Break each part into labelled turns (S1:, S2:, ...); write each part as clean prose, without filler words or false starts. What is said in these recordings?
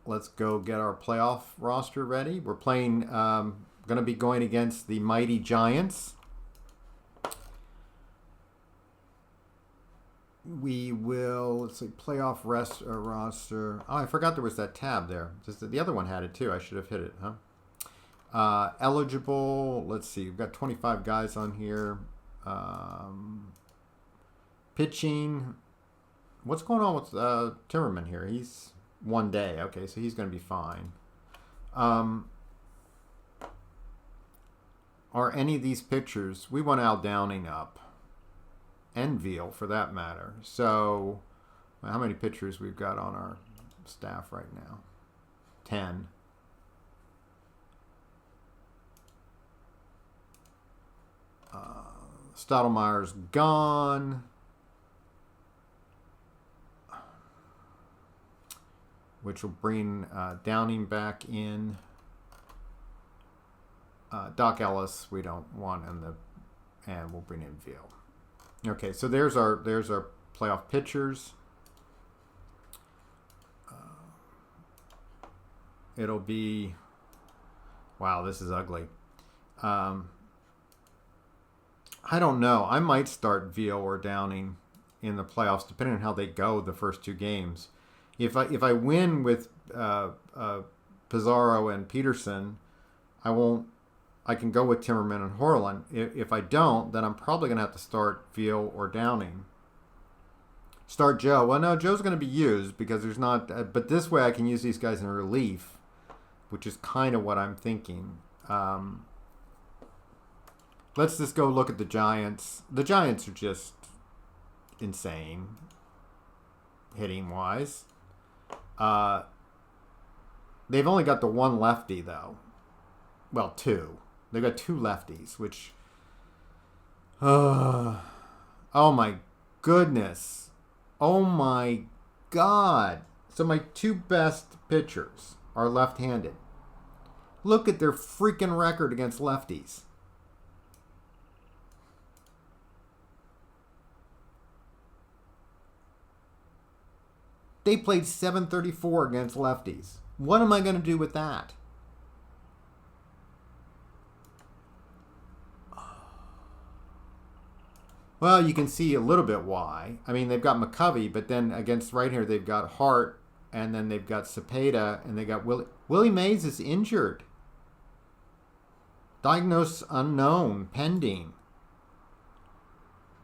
S1: let's go get our playoff roster ready. We're playing, going to be going against the mighty Giants. We will, let's see, playoff roster. Oh, I forgot there was that tab there. Just the other one had it too. I should have hit it, huh? Eligible, let's see. We've got 25 guys on here. Pitching. What's going on with Timmerman here? He's 1 day. Okay, so he's going to be fine. Are any of these pitchers? We want Al Downing up. And Veal, for that matter. So, how many pitchers we've got on our staff right now? 10. Stottlemyre's gone. Which will bring Downing back in. Doc Ellis we don't want, and we'll bring in Veal. Okay, so there's our playoff pitchers. It'll be, wow, this is ugly. I don't know. I might start Veal or Downing in the playoffs, depending on how they go the first 2 games. If I win with Pizarro and Peterson, I can go with Timmerman and Horland. If I don't, then I'm probably going to have to start Veal or Downing. Start Joe. Well, no, Joe's going to be used because there's not... but this way I can use these guys in relief, which is kind of what I'm thinking. Let's just go look at the Giants. The Giants are just insane, hitting-wise. They've only got the 1 lefty, though. Well, 2. They've got 2 lefties, which... oh, my goodness. Oh, my God. So my 2 best pitchers are left-handed. Look at their freaking record against lefties. They played .734 against lefties. What am I going to do with that? Well, you can see a little bit why. I mean, they've got McCovey, but then against right here, they've got Hart, and then they've got Cepeda, and they got Willie Mays is injured. Diagnosis unknown, pending.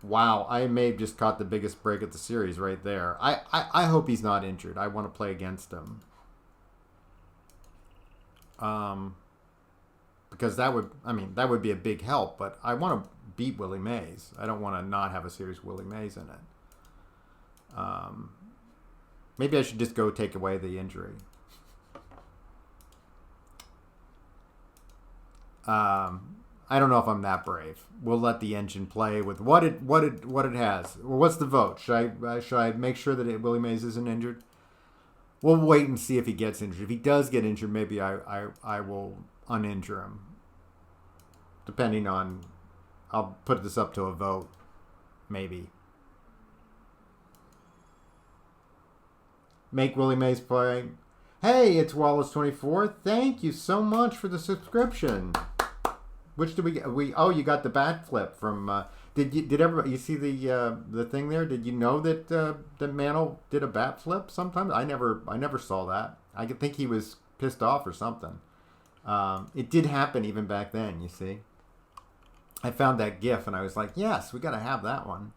S1: Wow, I may have just caught the biggest break of the series right there. I hope he's not injured. I want to play against him. Because that would be a big help, but I want to beat Willie Mays. I don't want to not have a series with Willie Mays in it. Maybe I should just go take away the injury. I don't know if I'm that brave. We'll let the engine play with what it has. Well, what's the vote? Should I make sure that Willie Mays isn't injured? We'll wait and see if he gets injured. If he does get injured, maybe I will uninjure him. Depending on, I'll put this up to a vote, maybe. Make Willie Mays play. Hey, it's Wallace24. Thank you so much for the subscription. Which did we get? You got the bat flip from. Did everybody? You see the thing there? Did you know that that Mantle did a bat flip? Sometimes I never saw that. I could think he was pissed off or something. It did happen even back then. You see, I found that GIF and I was like, yes, we got to have that one.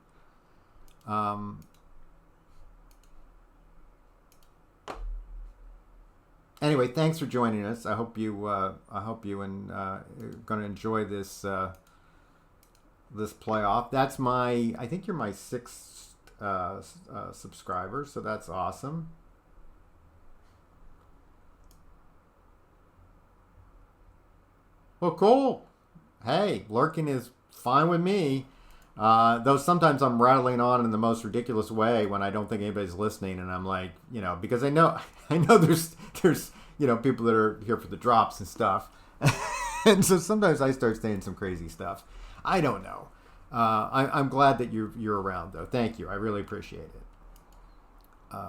S1: Anyway, thanks for joining us. I hope you going to enjoy this this playoff. That's I think you're my 6th subscriber, so that's awesome. Well, cool. Hey, lurking is fine with me. Though sometimes I'm rattling on in the most ridiculous way when I don't think anybody's listening, and I'm like, because I know there's people that are here for the drops and stuff, and so sometimes I start saying some crazy stuff. I don't know. I'm glad that you're around though. Thank you. I really appreciate it.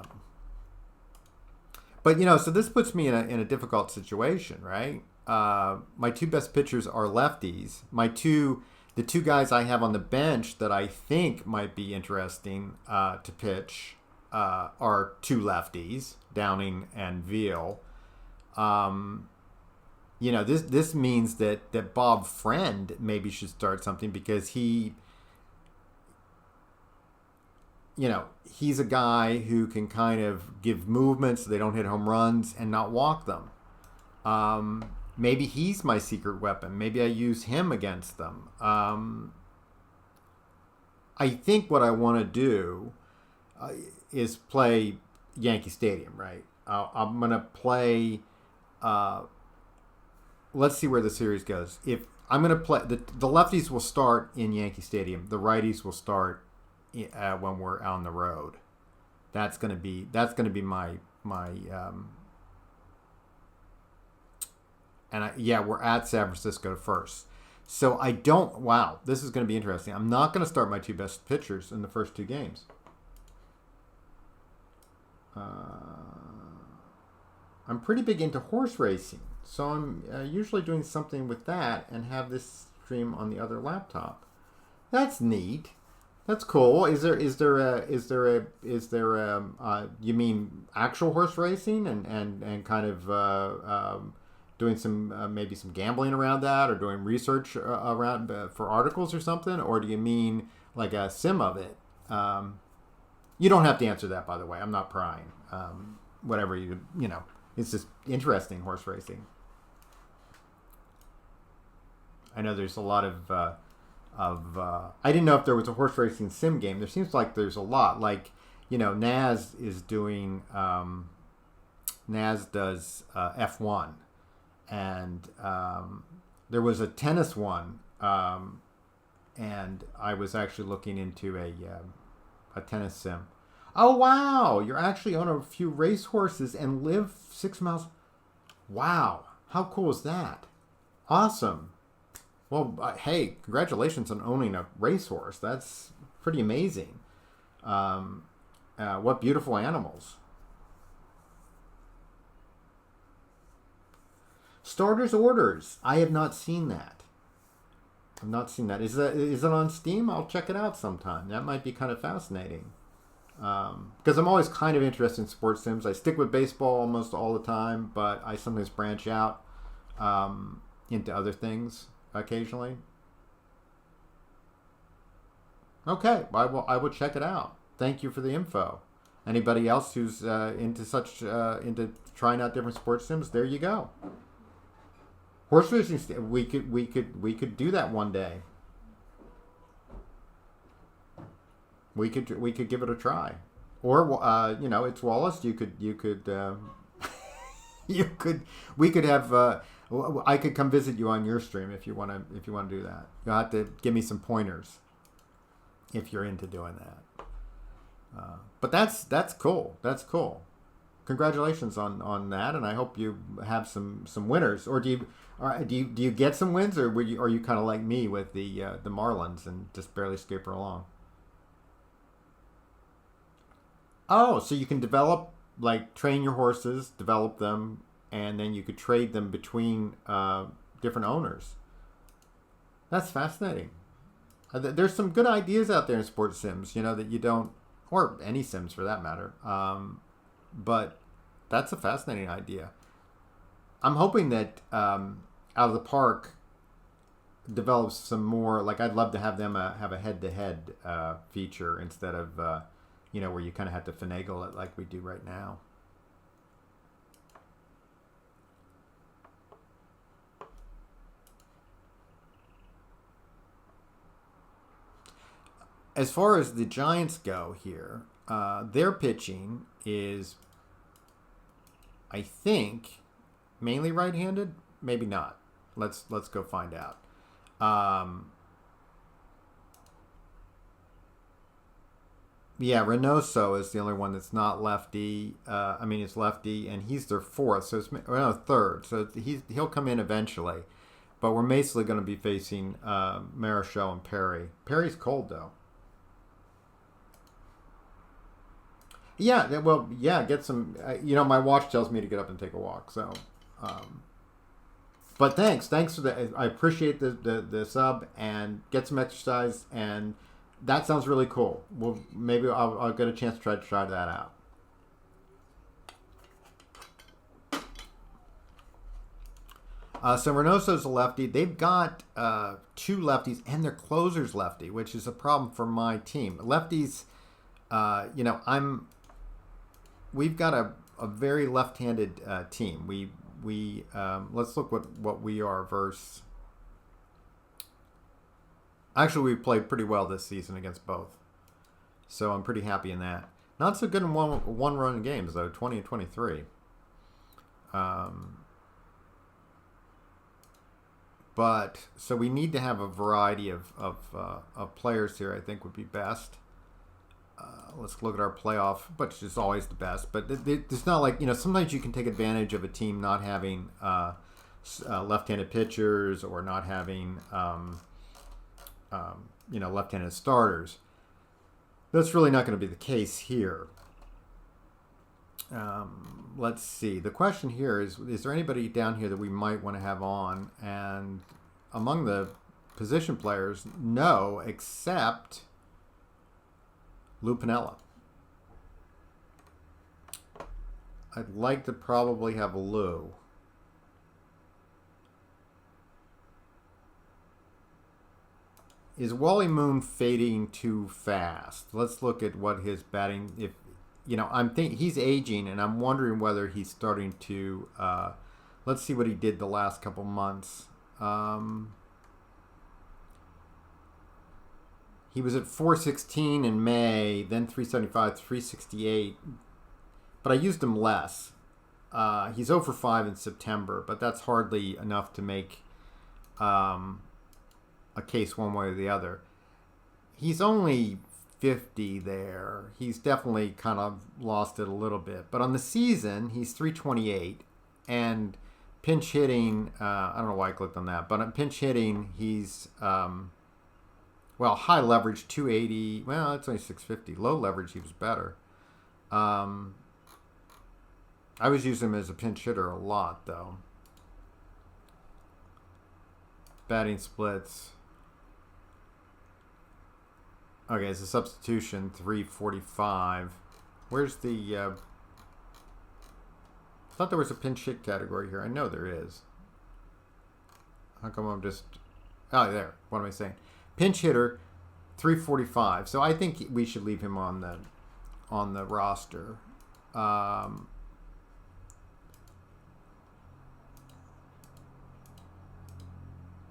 S1: But so this puts me in a difficult situation, right? My two best pitchers are lefties. The two guys I have on the bench that I think might be interesting to pitch are two lefties, Downing and Veal. This means that Bob Friend maybe should start something because he's a guy who can kind of give movements so they don't hit home runs and not walk them. Maybe he's my secret weapon. Maybe I use him against them. I think what I want to do is play Yankee Stadium, right? I'm going to play... let's see where the series goes. If I'm going to play... The lefties will start in Yankee Stadium. The righties will start when we're on the road. That's going to be my we're at San Francisco first. So this is going to be interesting. I'm not going to start my two best pitchers in the first two games. I'm pretty big into horse racing, so I'm usually doing something with that and have this stream on the other laptop. That's neat. That's cool. You mean actual horse racing and kind of doing some maybe some gambling around that, or doing research around for articles or something, or do you mean like a sim of it? You don't have to answer that, by the way. I'm not prying. Whatever it's just interesting, horse racing. I know there's a lot of I didn't know if there was a horse racing sim game. There seems like there's a lot. Like, Naz is doing Naz does F1, and there was a tennis one, and I was actually looking into a tennis sim. Oh wow! You're actually on a few racehorses and live 6 miles. Wow! How cool is that? Awesome. Well, hey, congratulations on owning a racehorse. That's pretty amazing. What beautiful animals. Starters orders. I have not seen that. I've not seen that. Is it on Steam? I'll check it out sometime. That might be kind of fascinating. Because I'm always kind of interested in sports sims. I stick with baseball almost all the time, but I sometimes branch out into other things occasionally. Okay, I will check it out. Thank you for the info. Anybody else who's into trying out different sports sims? There you go. Horse racing. We could do that one day. We could give it a try, or it's Wallace. We could have. I could come visit you on your stream if you want to do that. You'll have to give me some pointers if you're into doing that. But that's cool. That's cool. Congratulations on that, and I hope you have some winners. Or do you get some wins, or are you kind of like me with the Marlins and just barely scrape along? Oh, so you can train your horses, develop them, and then you could trade them between different owners. That's fascinating. There's some good ideas out there in sports sims, that you don't, or any sims for that matter. But that's a fascinating idea. I'm hoping that Out of the Park develops some more. Like, I'd love to have them have a head-to-head feature instead of where you kind of have to finagle it like we do right now. As far as the Giants go here, their pitching is, I think, mainly right-handed. Maybe not. Let's go find out. Reynoso is the only one that's not lefty. It's lefty, and he's their fourth, so it's third. So he'll come in eventually, but we're basically going to be facing Marichal and Perry. Perry's cold though. Yeah, well, yeah, get some. My watch tells me to get up and take a walk. So, um, but thanks for the. I appreciate the sub and get some exercise, and that sounds really cool. Well, maybe I'll get a chance to try that out. So Reynoso's a lefty. They've got two lefties, and their closer's lefty, which is a problem for my team. Lefties, we've got a very left-handed team. We let's look what we are versus. Actually, we played pretty well this season against both, so I'm pretty happy in that. Not so good in one-run games though, 20 and 23. But so we need to have a variety of players here. I think would be best. Let's look at our playoff, which is always the best. But it's not like sometimes you can take advantage of a team not having left-handed pitchers or not having left-handed starters. That's really not going to be the case here. Let's see. The question here is there anybody down here that we might want to have on? And among the position players, no, except Lou Piniella. I'd like to probably have Lou. Is Wally Moon fading too fast? Let's look at what his batting. He's aging, and I'm wondering whether he's starting to. Let's see what he did the last couple months. He was at 416 in May, then 375, 368. But I used him less. He's 0 for 5 in September, but that's hardly enough to make a case one way or the other. He's only 50 there. He's definitely kind of lost it a little bit. But on the season, he's 328. And pinch hitting, I don't know why I clicked on that, but on pinch hitting, he's, high leverage, 280. Well, that's only 650. Low leverage, he was better. I was using him as a pinch hitter a lot, though. Batting splits. Okay, it's a substitution, 345. Where's the... I thought there was a pinch hit category here. I know there is. How come I'm just... Oh, there. What am I saying? Pinch hitter, 345. So I think we should leave him on the roster.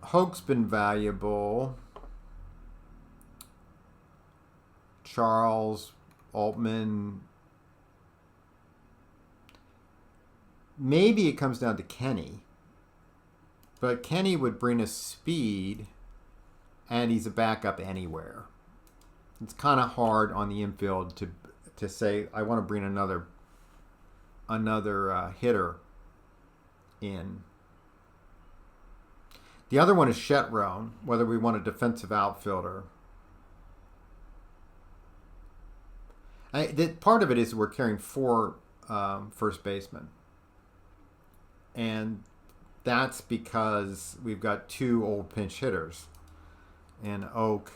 S1: Hoke's been valuable. Charles, Altman. Maybe it comes down to Kenny. But Kenny would bring us speed, and he's a backup anywhere. It's kind of hard on the infield to say, I want to bring another hitter in. The other one is Shetrone, whether we want a defensive outfielder. Part of it is we're carrying 4 first basemen. And that's because we've got 2 old pinch hitters. And Oak.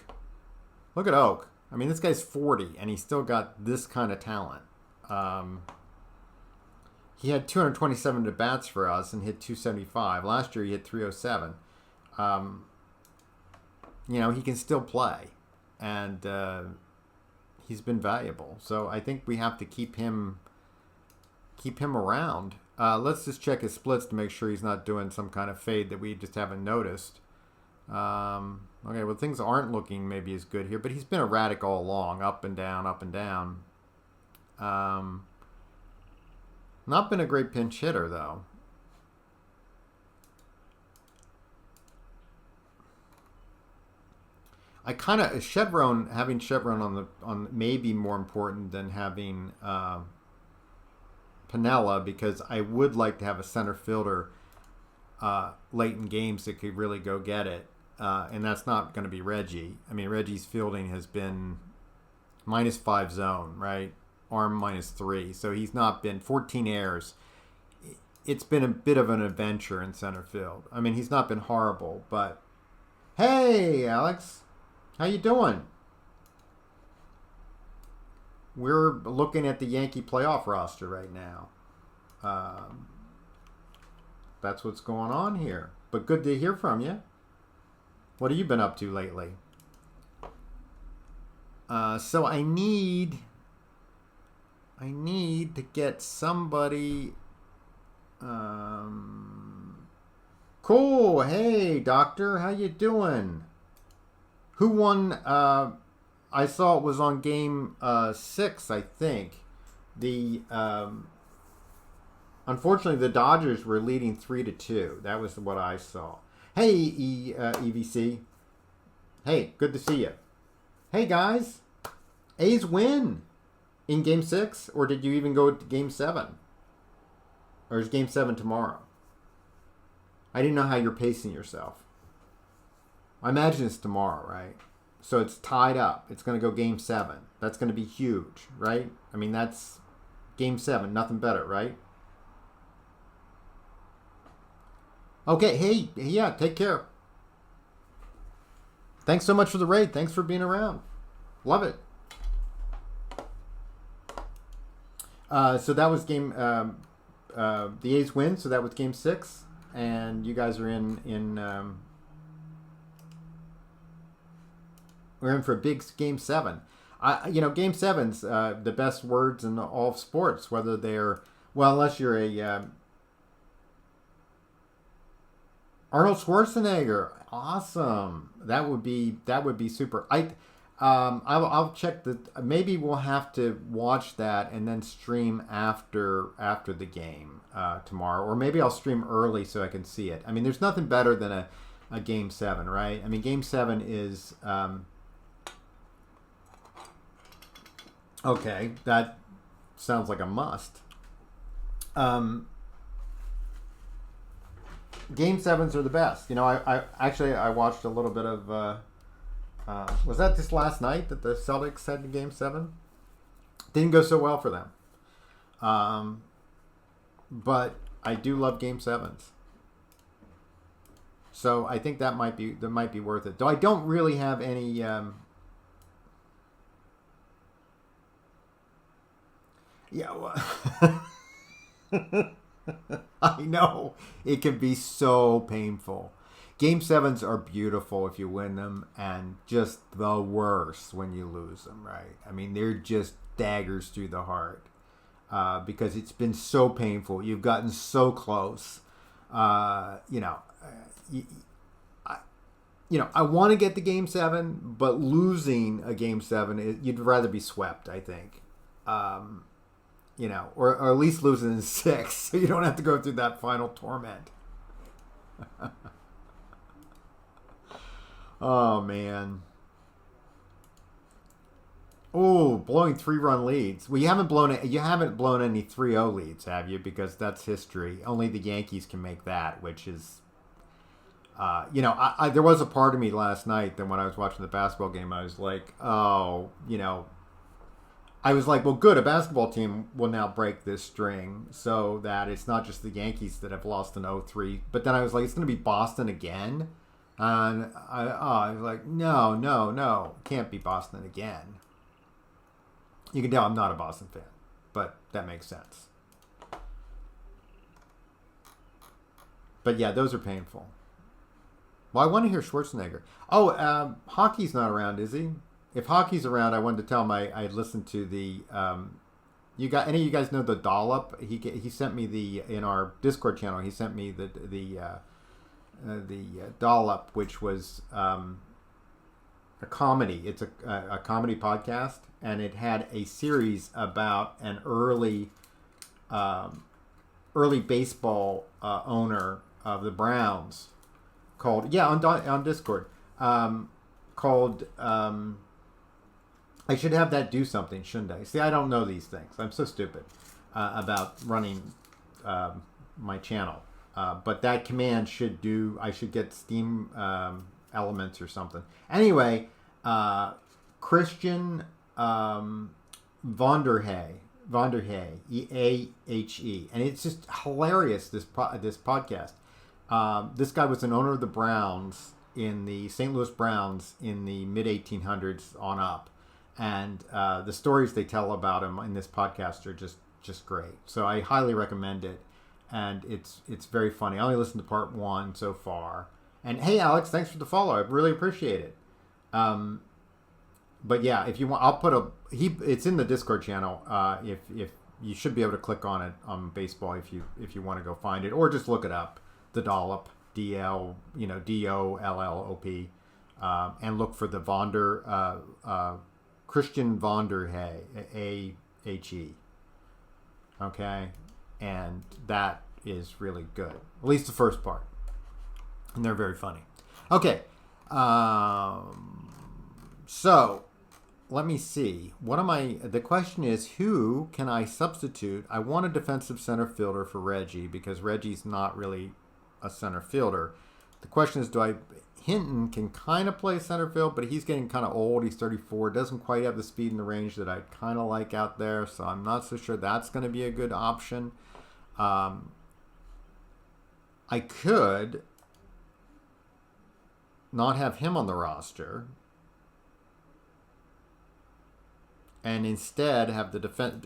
S1: Look at Oak. I mean, this guy's 40, and he's still got this kind of talent. He had 227 at-bats for us and hit 275. Last year, he hit 307. He can still play. And he's been valuable. So I think we have to keep him around. Let's just check his splits to make sure he's not doing some kind of fade that we just haven't noticed. Okay, well, things aren't looking maybe as good here, but he's been erratic all along, up and down, up and down. Not been a great pinch hitter, though. I kind of having Chevron on may be more important than having Piniella, because I would like to have a center fielder late in games that could really go get it, and that's not going to be Reggie. I mean, Reggie's fielding has been -5 zone, right? arm -3, so he's not been 14 errors. It's been a bit of an adventure in center field. I mean, he's not been horrible, but hey, Alex, how you doing? We're looking at the Yankee playoff roster right now. That's what's going on here. But good to hear from you. What have you been up to lately? So I need to get somebody. Cool. Hey, doctor, how you doing? Who won? I saw it was on game 6, I think. Unfortunately, the Dodgers were leading 3-2. That was what I saw. Hey, EVC. Hey, good to see you. Hey, guys. A's win in game 6, or did you even go to game 7? Or is game 7 tomorrow? I didn't know how you're pacing yourself. I imagine it's tomorrow, right? So it's tied up. It's going to go game 7. That's going to be huge, right? I mean, that's game 7. Nothing better, right? Okay, hey, yeah, take care. Thanks so much for the raid. Thanks for being around. Love it. So that was game... the A's win, so that was game 6. And you guys are we're in for a big game 7. Game 7's the best words in all of sports, whether they're, well, unless you're a Arnold Schwarzenegger. Awesome. That would be super. I'll check maybe we'll have to watch that and then stream after the game tomorrow, or maybe I'll stream early so I can see it. I mean, there's nothing better than a game 7, right? I mean, game 7 is okay. That sounds like a must. Game 7s are the best. I watched a little bit of. Was that just last night that the Celtics had in game 7? Didn't go so well for them. But I do love game 7s. So I think that might be worth it. Though I don't really have any. Yeah. Well, I know it can be so painful. Game 7s are beautiful if you win them, and just the worst when you lose them, right? I mean, they're just daggers through the heart because it's been so painful. You've gotten so close. I want to get to game 7, but losing a game 7, you'd rather be swept, I think. Or at least losing in 6, so you don't have to go through that final torment. Oh, man. Oh, blowing 3-run leads. Well, you haven't blown any 3-0 leads, have you? Because that's history. Only the Yankees can make that, which is, there was a part of me last night that when I was watching the basketball game, I was like, well, good, a basketball team will now break this string so that it's not just the Yankees that have lost in 0-3. But then I was like, it's going to be Boston again. And I was like, no, can't be Boston again. You can tell I'm not a Boston fan, but that makes sense. But yeah, those are painful. Well, I want to hear Schwarzenegger. Oh, Hockey's not around, is he? If Hockey's around, I wanted to tell him I listened to the. Any of you guys know the Dollop? He sent me in our Discord channel. He sent me the Dollop, which was a comedy. It's a comedy podcast, and it had a series about an early baseball owner of the Browns called on Discord called. I should have that do something, shouldn't I? See, I don't know these things. I'm so stupid about running my channel. But that command I should get Steam elements or something. Anyway, Christian Vonderhay, Vanderhey, Eahe, and it's just hilarious. This podcast. This guy was an owner of the Browns in the St. Louis Browns in the mid 1800s on up, and the stories they tell about him in this podcast are just great. So I highly recommend it, and it's very funny. I only listened to part 1 so far. And hey, Alex, thanks for the follow. I really appreciate it. But yeah, if you want, I'll put it's in the Discord channel. If you should be able to click on it on baseball if you want to go find it, or just look it up, the Dollop, DL, DOLLOP, and look for the Christian Vanderhey, AHE. Okay, and that is really good. At least the first part, and they're very funny. Okay, so let me see. The question is, who can I substitute? I want a defensive center fielder for Reggie because Reggie's not really a center fielder. The question is, Hinton can kind of play center field, but he's getting kind of old. He's 34, doesn't quite have the speed and the range that I kind of like out there, so I'm not so sure that's going to be a good option. I could not have him on the roster and instead have the defense.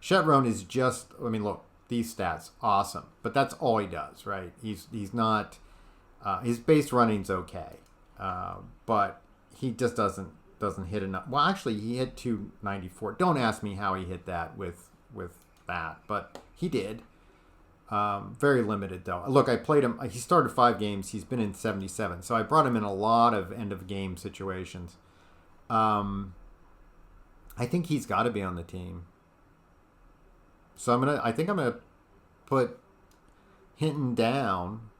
S1: Shetron is just, look, these stats, awesome, but that's all he does, right? He's not, his base running's okay, but he just doesn't hit enough. Well, actually, he hit 294. Don't ask me how he hit that with that, but he did. Very limited, though. Look, I played him. He started 5 games. He's been in 77, so I brought him in a lot of end-of-game situations. I think he's got to be on the team. So I think I'm gonna put Hinton down.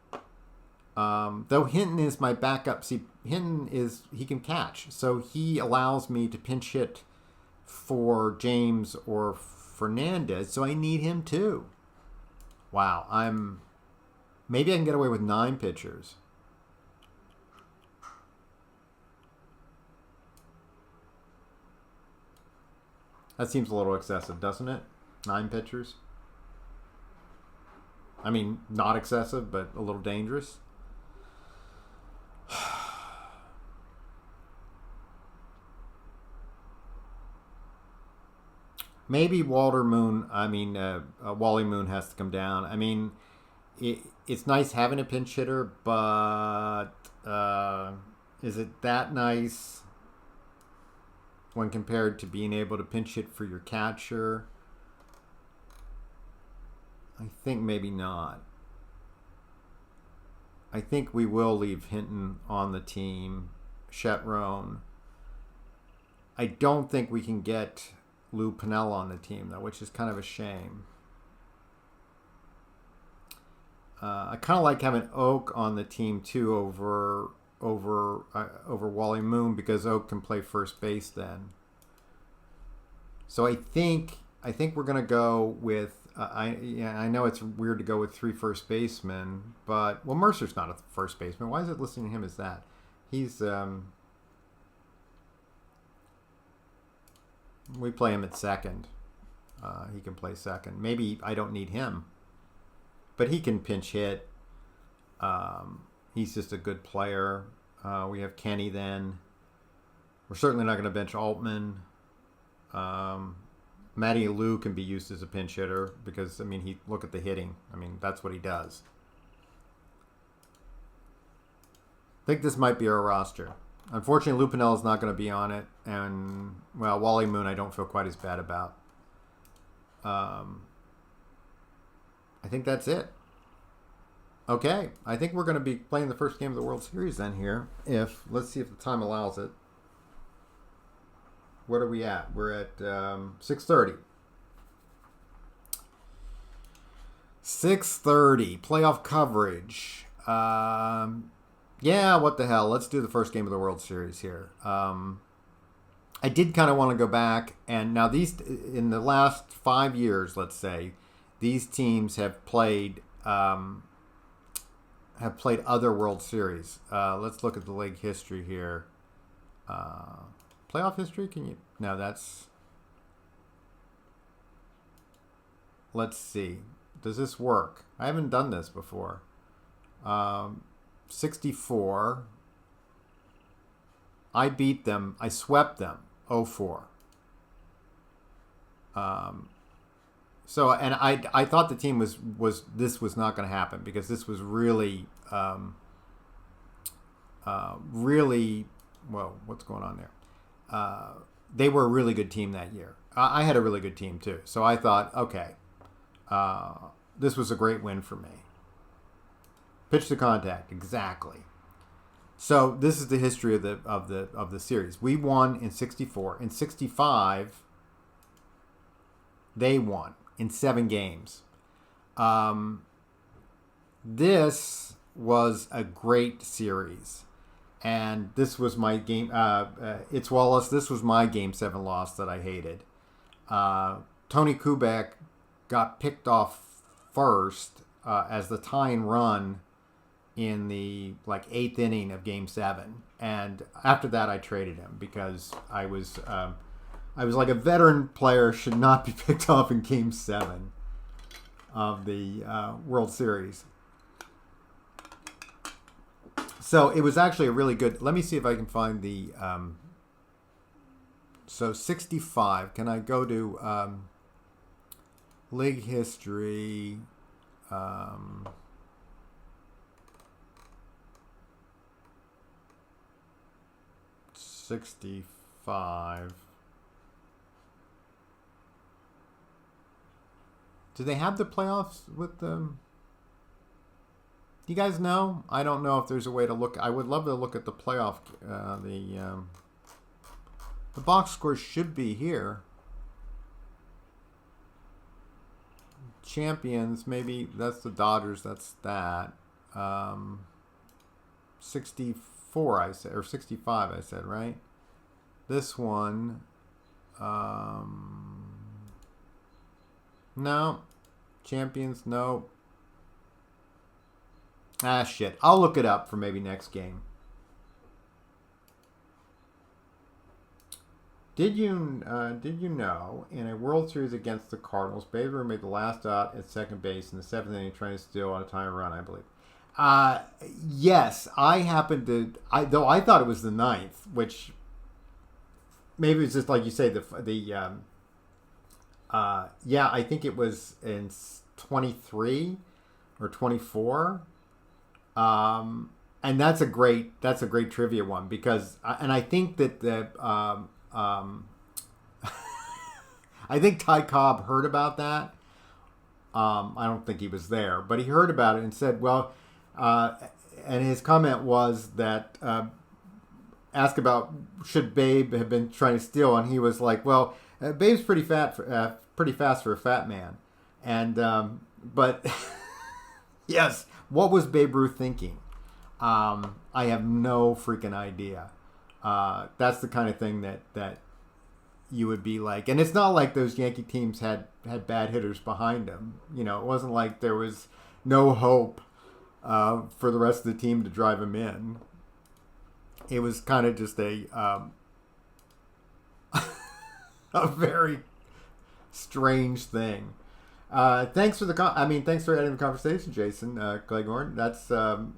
S1: Though Hinton is my backup. See, he can catch, so he allows me to pinch hit for James or Fernandez. So I need him too. Wow, maybe I can get away with 9 pitchers. That seems a little excessive, doesn't it? 9 pitchers. Not excessive, but a little dangerous. Maybe Wally Moon has to come down. It's nice having a pinch hitter, but is it that nice when compared to being able to pinch hit for your catcher? I think maybe not. I think we will leave Hinton on the team. Shetron. I don't think we can get Lou Piniella on the team, though, which is kind of a shame. I kind of like having Oak on the team too over Wally Moon because Oak can play first base then. So I think we're gonna go with. I know it's weird to go with 3 first basemen, but Mercer's not a first baseman. Why is it listing him as that? He's we play him at second. He can play second. Maybe I don't need him, but he can pinch hit. He's just a good player. We have Kenny then. We're certainly not going to bench Altman. Matty Lou can be used as a pinch hitter because, look at the hitting. That's what he does. I think this might be our roster. Unfortunately, Lou Piniella is not going to be on it. And, Wally Moon I don't feel quite as bad about. I think that's it. Okay. I think we're going to be playing the first game of the World Series then here. Let's see if the time allows it. What are we at? We're at 6:30. 6:30. Playoff coverage. Yeah, what the hell? Let's do the first game of the World Series here. I did kind of want to go back, and now these in the last 5 years, let's say, these teams have played other World Series. Let's look at the league history here. Playoff history? Can you? No, that's. let's see. Does this work? I haven't done this before. 64. I beat them. I swept them. 0-4. So, and I thought the team was this was not going to happen because this was really, really, well, what's going on there? They were a really good team that year. I had a really good team too. So I thought, okay, this was a great win for me. Pitch to contact, exactly. So this is the history of the series. We won in 64. In 65, they won in 7 games. This was a great series. And this was my game. It's Wallace. This was my Game 7 loss that I hated. Tony Kubek got picked off first as the tying run in the 8th inning of Game 7. And after that, I traded him because I was like a veteran player should not be picked off in Game 7 of the World Series. So it was actually a really good. Let me see if I can find the. So 65. Can I go to league history? 65. Do they have the playoffs with them? Do you guys know? I don't know if there's a way to look. I would love to look at the playoff. The box scores should be here. Champions, maybe that's the Dodgers. That's that. 64, I said, or 65, I said, right? This one. No. Champions, no. Ah, shit. I'll look it up for maybe next game. Did you know in a World Series against the Cardinals, Babe Ruth made the last out at second base in the 7th inning, trying to steal on a time run, I believe. Yes, I happened to. Though I thought it was the 9th, which maybe it's just like you say yeah, I think it was in 23 or 24. And that's a great trivia one because, and I think that I think Ty Cobb heard about that. I don't think he was there, but he heard about it and said, well, and his comment was that, ask about should Babe have been trying to steal, and he was like, well, Babe's pretty fast for a fat man. And, but yes, what was Babe Ruth thinking? I have no freaking idea. That's the kind of thing that you would be like, and it's not like those Yankee teams had bad hitters behind them. You know, it wasn't like there was no hope for the rest of the team to drive him in. It was kind of just a a very strange thing. Thanks for thanks for adding the conversation, Jason Cleghorn. That's an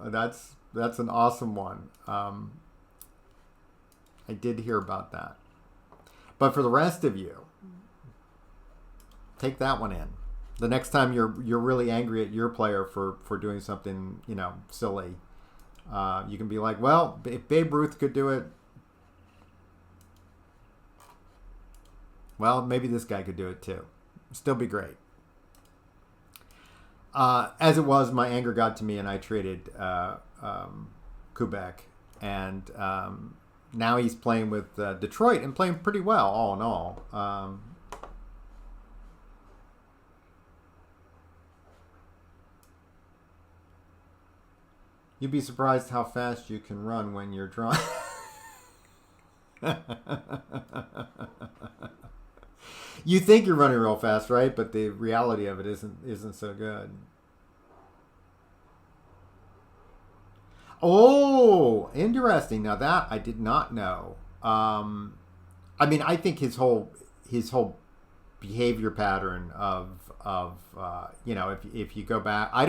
S1: awesome one. I did hear about that. But for the rest of you, take that one in. The next time you're really angry at your player for doing something, silly, you can be like, well, if Babe Ruth could do it, well, maybe this guy could do it too. Still be great. As it was, my anger got to me, and I traded Kubek, and now he's playing with Detroit and playing pretty well, all in all. You'd be surprised how fast you can run when you're drunk. You think you're running real fast, right? But the reality of it isn't so good. Oh, interesting. Now that I did not know. I think his whole behavior pattern of if you go back, I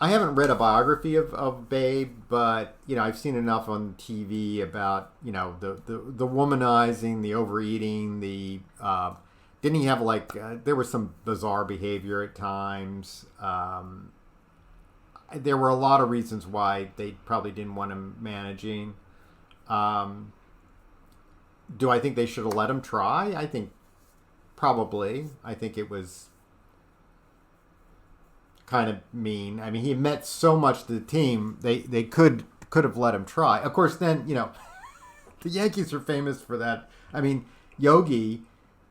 S1: haven't read a biography of Babe, but I've seen enough on TV about the womanizing, the overeating, the didn't he have there was some bizarre behavior at times. There were a lot of reasons why they probably didn't want him managing. Do I think they should have let him try? I think probably. I think it was kind of mean. I mean, he meant so much to the team. They could have let him try. Of course, then the Yankees are famous for that. I mean, Yogi,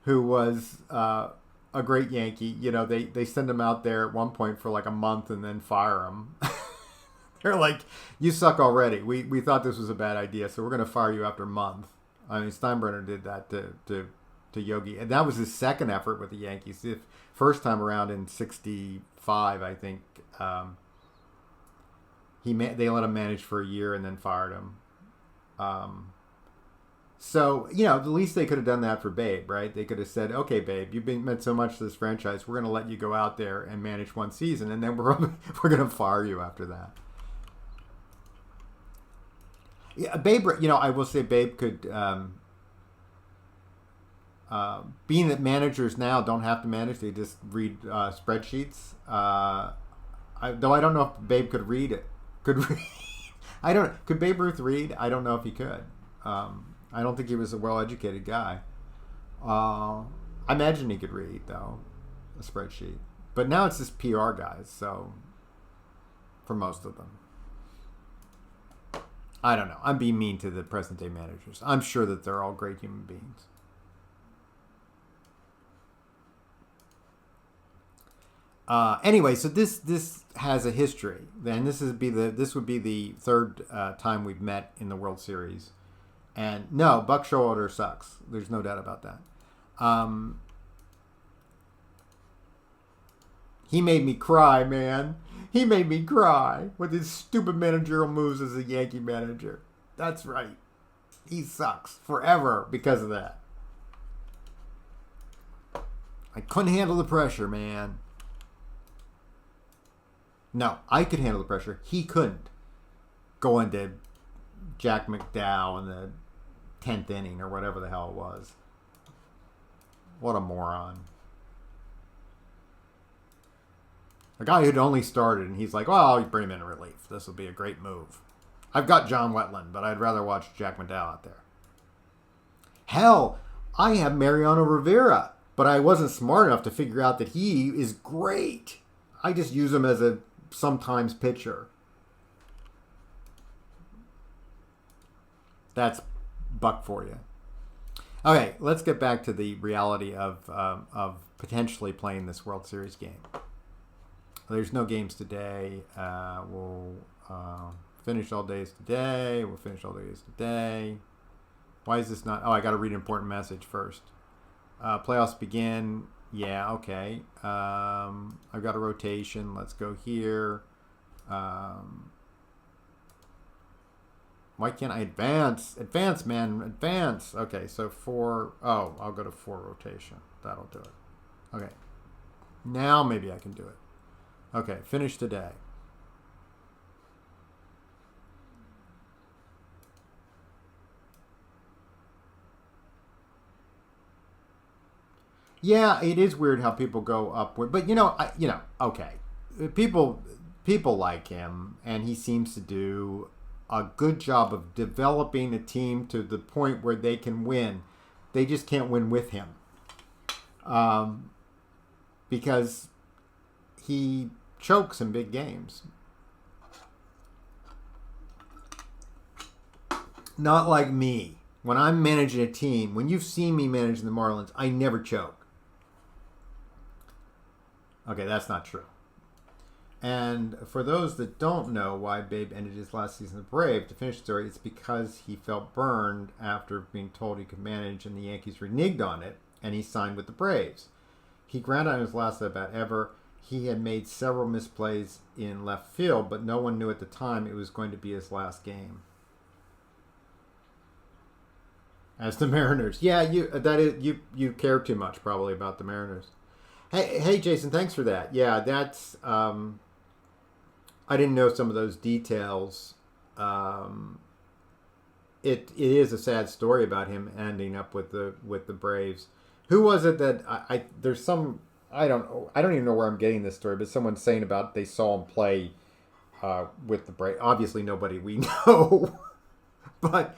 S1: who was a great Yankee, they send him out there at one point for like a month and then fire him. They're like, "You suck already. We thought this was a bad idea, so we're going to fire you after a month." I mean, Steinbrenner did that to Yogi, and that was his second effort with the Yankees. The first time around in '65, I think, they let him manage for a year and then fired him. So the least they could have done that for Babe, right? They could have said, "Okay, Babe, you've meant so much to this franchise. We're going to let you go out there and manage one season, and then we're going to fire you after that." Yeah, Babe. I will say Babe could. Being that managers now don't have to manage, they just read spreadsheets. Though I don't know if Babe could read it. Could read. Could Babe Ruth read? I don't know if he could. I don't think he was a well-educated guy. I imagine he could read though, a spreadsheet. But now it's just PR guys. So for most of them. I don't know. I'm being mean to the present-day managers. I'm sure that they're all great human beings. Anyway, so this has a history. Then this would be the third time we've met in the World Series. And no, Buck Showalter sucks. There's no doubt about that. He made me cry, man. He made me cry with his stupid managerial moves as a Yankee manager. That's right. He sucks forever because of that. I couldn't handle the pressure, man. No, I could handle the pressure. He couldn't. Go into Jack McDowell in the 10th inning or whatever the hell it was. What a moron. A guy who'd only started, and he's like, "Well, you bring him in relief. This will be a great move. I've got John Wetland, but I'd rather watch Jack McDowell out there." Hell, I have Mariano Rivera, but I wasn't smart enough to figure out that he is great. I just use him as a sometimes pitcher. That's Buck for you. Okay, let's get back to the reality of potentially playing this World Series game. There's no games today. We'll finish all days today. We'll finish all days today. Why is this not? Oh, I got to read an important message first. Playoffs begin. Yeah, okay. I've got a rotation. Let's go here. Why can't I advance? Advance, man. Advance. Okay, so 4. Oh, I'll go to 4 rotation. That'll do it. Okay. Now maybe I can do it. Okay, finish today. Yeah, it is weird how people go upward, but okay. People like him, and he seems to do a good job of developing a team to the point where they can win. They just can't win with him, because he chokes in big games. Not like me. When I'm managing a team, when you've seen me managing the Marlins, I never choke. Okay, that's not true. And for those that don't know why Babe ended his last season of Brave, to finish the story, it's because he felt burned after being told he could manage and the Yankees reneged on it, and he signed with the Braves. He grounded on his last at-bat ever. He had made several misplays in left field, but no one knew at the time it was going to be his last game. as the Mariners. Yeah, you care too much probably about the Mariners. Hey, Jason, thanks for that. Yeah, that's I didn't know some of those details. It is a sad story about him ending up with the Braves. Who was it that I there's some I don't know, I don't even know where I'm getting this story, but someone's saying about they saw him play with the Braves. Obviously, nobody we know, but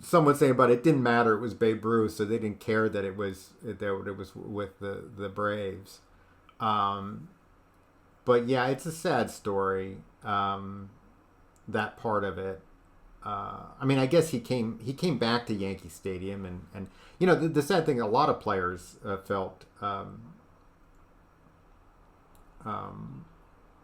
S1: someone saying about it didn't matter. It was Babe Ruth, so they didn't care that it was with the Braves. But yeah, it's a sad story. That part of it. I mean, I guess he came back to Yankee Stadium, and you know the sad thing, a lot of players felt.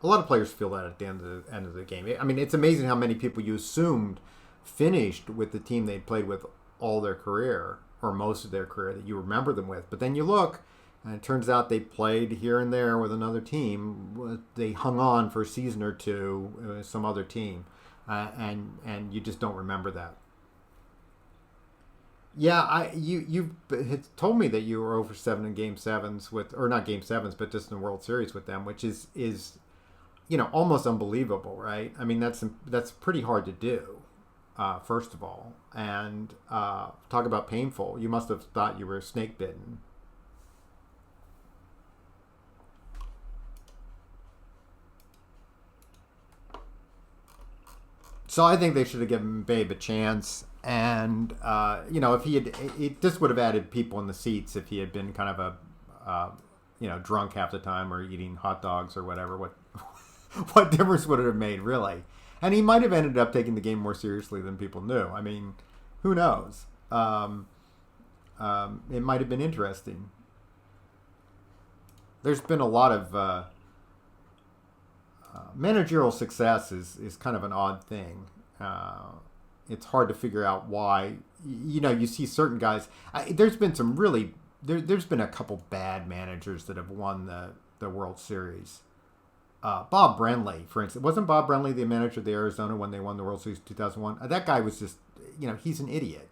S1: A lot of players feel that at the end of the game. I mean, it's amazing how many people you assumed finished with the team they played with all their career or most of their career that you remember them with. But then you look, and it turns out they played here and there with another team. They hung on for a season or two with some other team, and you just don't remember that. Yeah, you had told me that you were over 7 in Game 7s with, or not Game 7s, but just in the World Series with them, which is almost unbelievable, right? I mean, that's pretty hard to do. First of all, and talk about painful. You must have thought you were snake bitten. So I think they should have given Babe a chance. And, if he had, this would have added people in the seats if he had been kind of a, drunk half the time or eating hot dogs or whatever. What difference would it have made, really? And he might have ended up taking the game more seriously than people knew. I mean, who knows? It might have been interesting. There's been a lot of managerial success is kind of an odd thing. It's hard to figure out why. You see certain guys. There's been some really. There's been a couple bad managers that have won the World Series. Bob Brenly, for instance. Wasn't Bob Brenly the manager of the Arizona when they won the World Series 2001? That guy was just, he's an idiot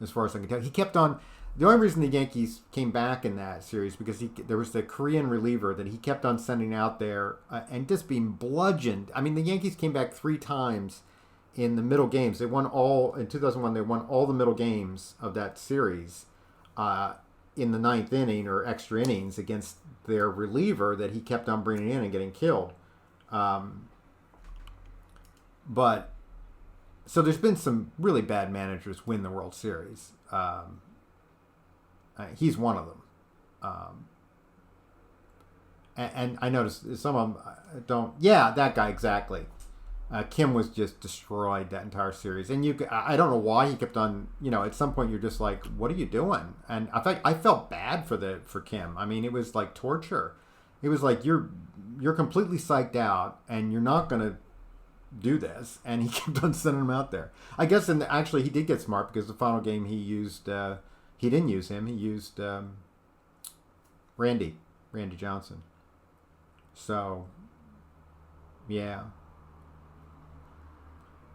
S1: as far as I can tell. He kept on. The only reason the Yankees came back in that series because there was the Korean reliever that he kept on sending out there and just being bludgeoned. I mean, the Yankees came back 3 times in the middle games. They won in 2001. They won all the middle games of that series in the 9th inning or extra innings against their reliever that he kept on bringing in and getting killed. But so there's been some really bad managers win the World Series. He's one of them. And I noticed some of them don't. Yeah, that guy exactly. Kim was just destroyed that entire series, and I don't know why he kept on. At some point you're just like, "What are you doing?" And I felt bad for Kim. I mean, it was like torture. It was like you're completely psyched out, and you're not gonna do this. And he kept on sending him out there. I guess, and actually he did get smart because the final game he used. He didn't use him. He used Randy Johnson. So, yeah.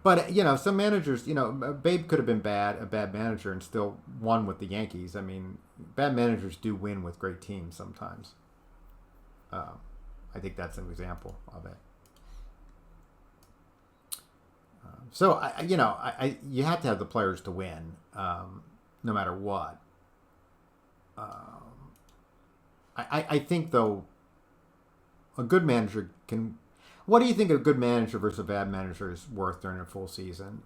S1: But, some managers, Babe could have been a bad manager and still won with the Yankees. I mean, bad managers do win with great teams sometimes. I think that's an example of it. So, you have to have the players to win, no matter what. I think, though, a good manager can... What do you think a good manager versus a bad manager is worth during a full season?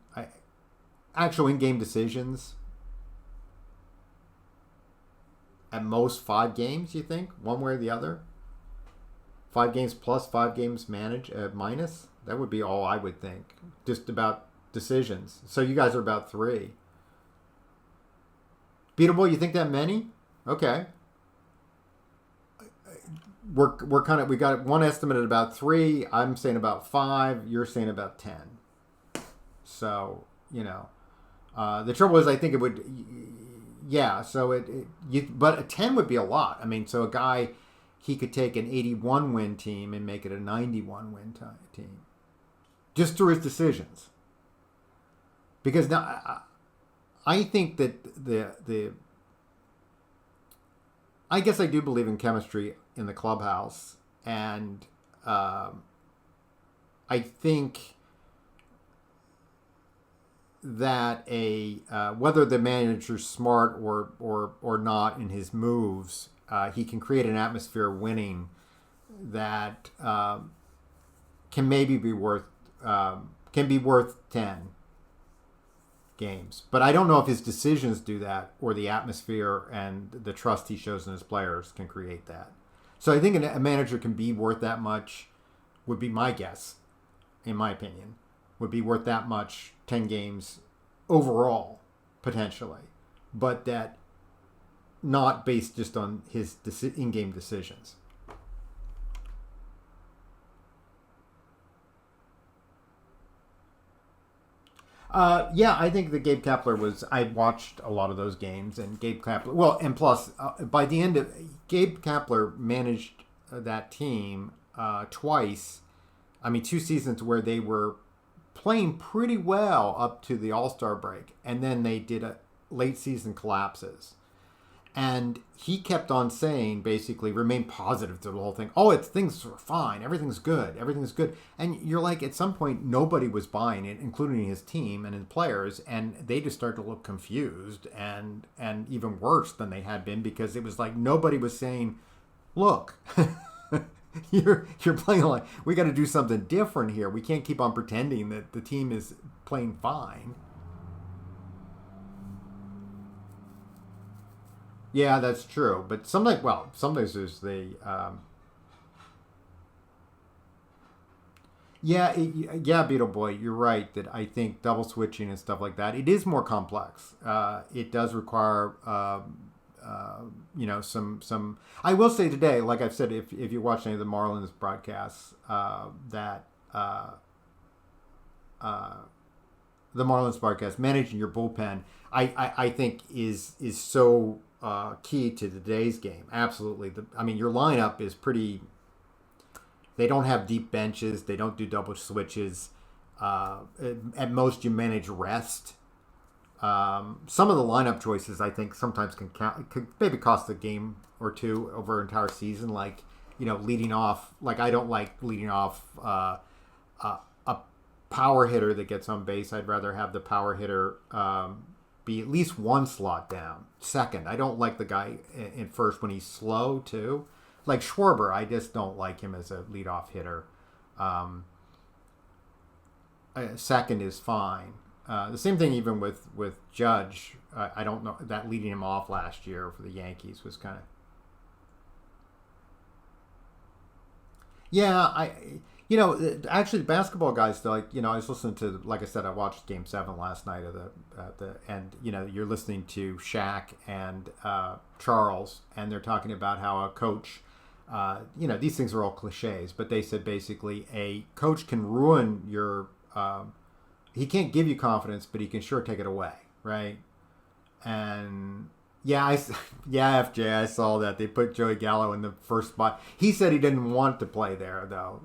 S1: Actual in-game decisions? At most 5 games, you think? One way or the other? 5 games plus, 5 games minus? That would be all I would think. Just about decisions. So you guys are about 3. Beatable, you think that many? Okay. We're kind of, we got one estimate at about 3. I'm saying about 5. You're saying about 10. So, the trouble is, I think it would, yeah. So but a 10 would be a lot. I mean, so a guy, he could take an 81 win team and make it a 91 win team, just through his decisions. Because now, I think that I guess I do believe in chemistry in the clubhouse, and I think that whether the manager's smart or not in his moves, he can create an atmosphere of winning that can maybe be worth 10 games. But I don't know if his decisions do that, or the atmosphere and the trust he shows in his players can create that. So I think a manager can be worth that much, would be my guess, in my opinion, would be worth that much 10 games overall, potentially. But that not based just on his in-game decisions. Yeah, I think that Gabe Kapler was. I watched a lot of those games, and Gabe Kapler. Well, and plus, by the end of Gabe Kapler managed that team twice. I mean, 2 seasons where they were playing pretty well up to the All-Star break, and then they did a late season collapses. And he kept on saying, basically, remain positive to the whole thing. Oh, things are fine. Everything's good. Everything's good. And you're like, at some point, nobody was buying it, including his team and his players. And they just started to look confused and even worse than they had been, because it was like nobody was saying, look, you're playing like, we got to do something different here. We can't keep on pretending that the team is playing fine. Yeah, that's true. But sometimes there's yeah, Beetle Boy, you're right that I think double switching and stuff like that, it is more complex. It does require, some. I will say today, like I've said, if you watch any of the Marlins broadcasts, that the Marlins broadcast, managing your bullpen, I think is so key to today's game. Absolutely. Your lineup is pretty. They don't have deep benches. They don't do double switches. At most, you manage rest. Some of the lineup choices, I think, sometimes could maybe cost a game or two over an entire season. Like, leading off. Like, I don't like leading off a power hitter that gets on base. I'd rather have the power hitter be at least one slot down. Second, I don't like the guy in first when he's slow too. Like Schwarber, I just don't like him as a leadoff hitter. Second is fine. The same thing even with Judge. I don't know, that leading him off last year for the Yankees was kind of. Yeah, actually, basketball guys, like, I was listening to, like I said, I watched Game 7 last night of and you're listening to Shaq and Charles, and they're talking about how a coach, these things are all cliches, but they said basically a coach can ruin your, he can't give you confidence, but he can sure take it away, right? And yeah, FJ, I saw that they put Joey Gallo in the first spot. He said he didn't want to play there though,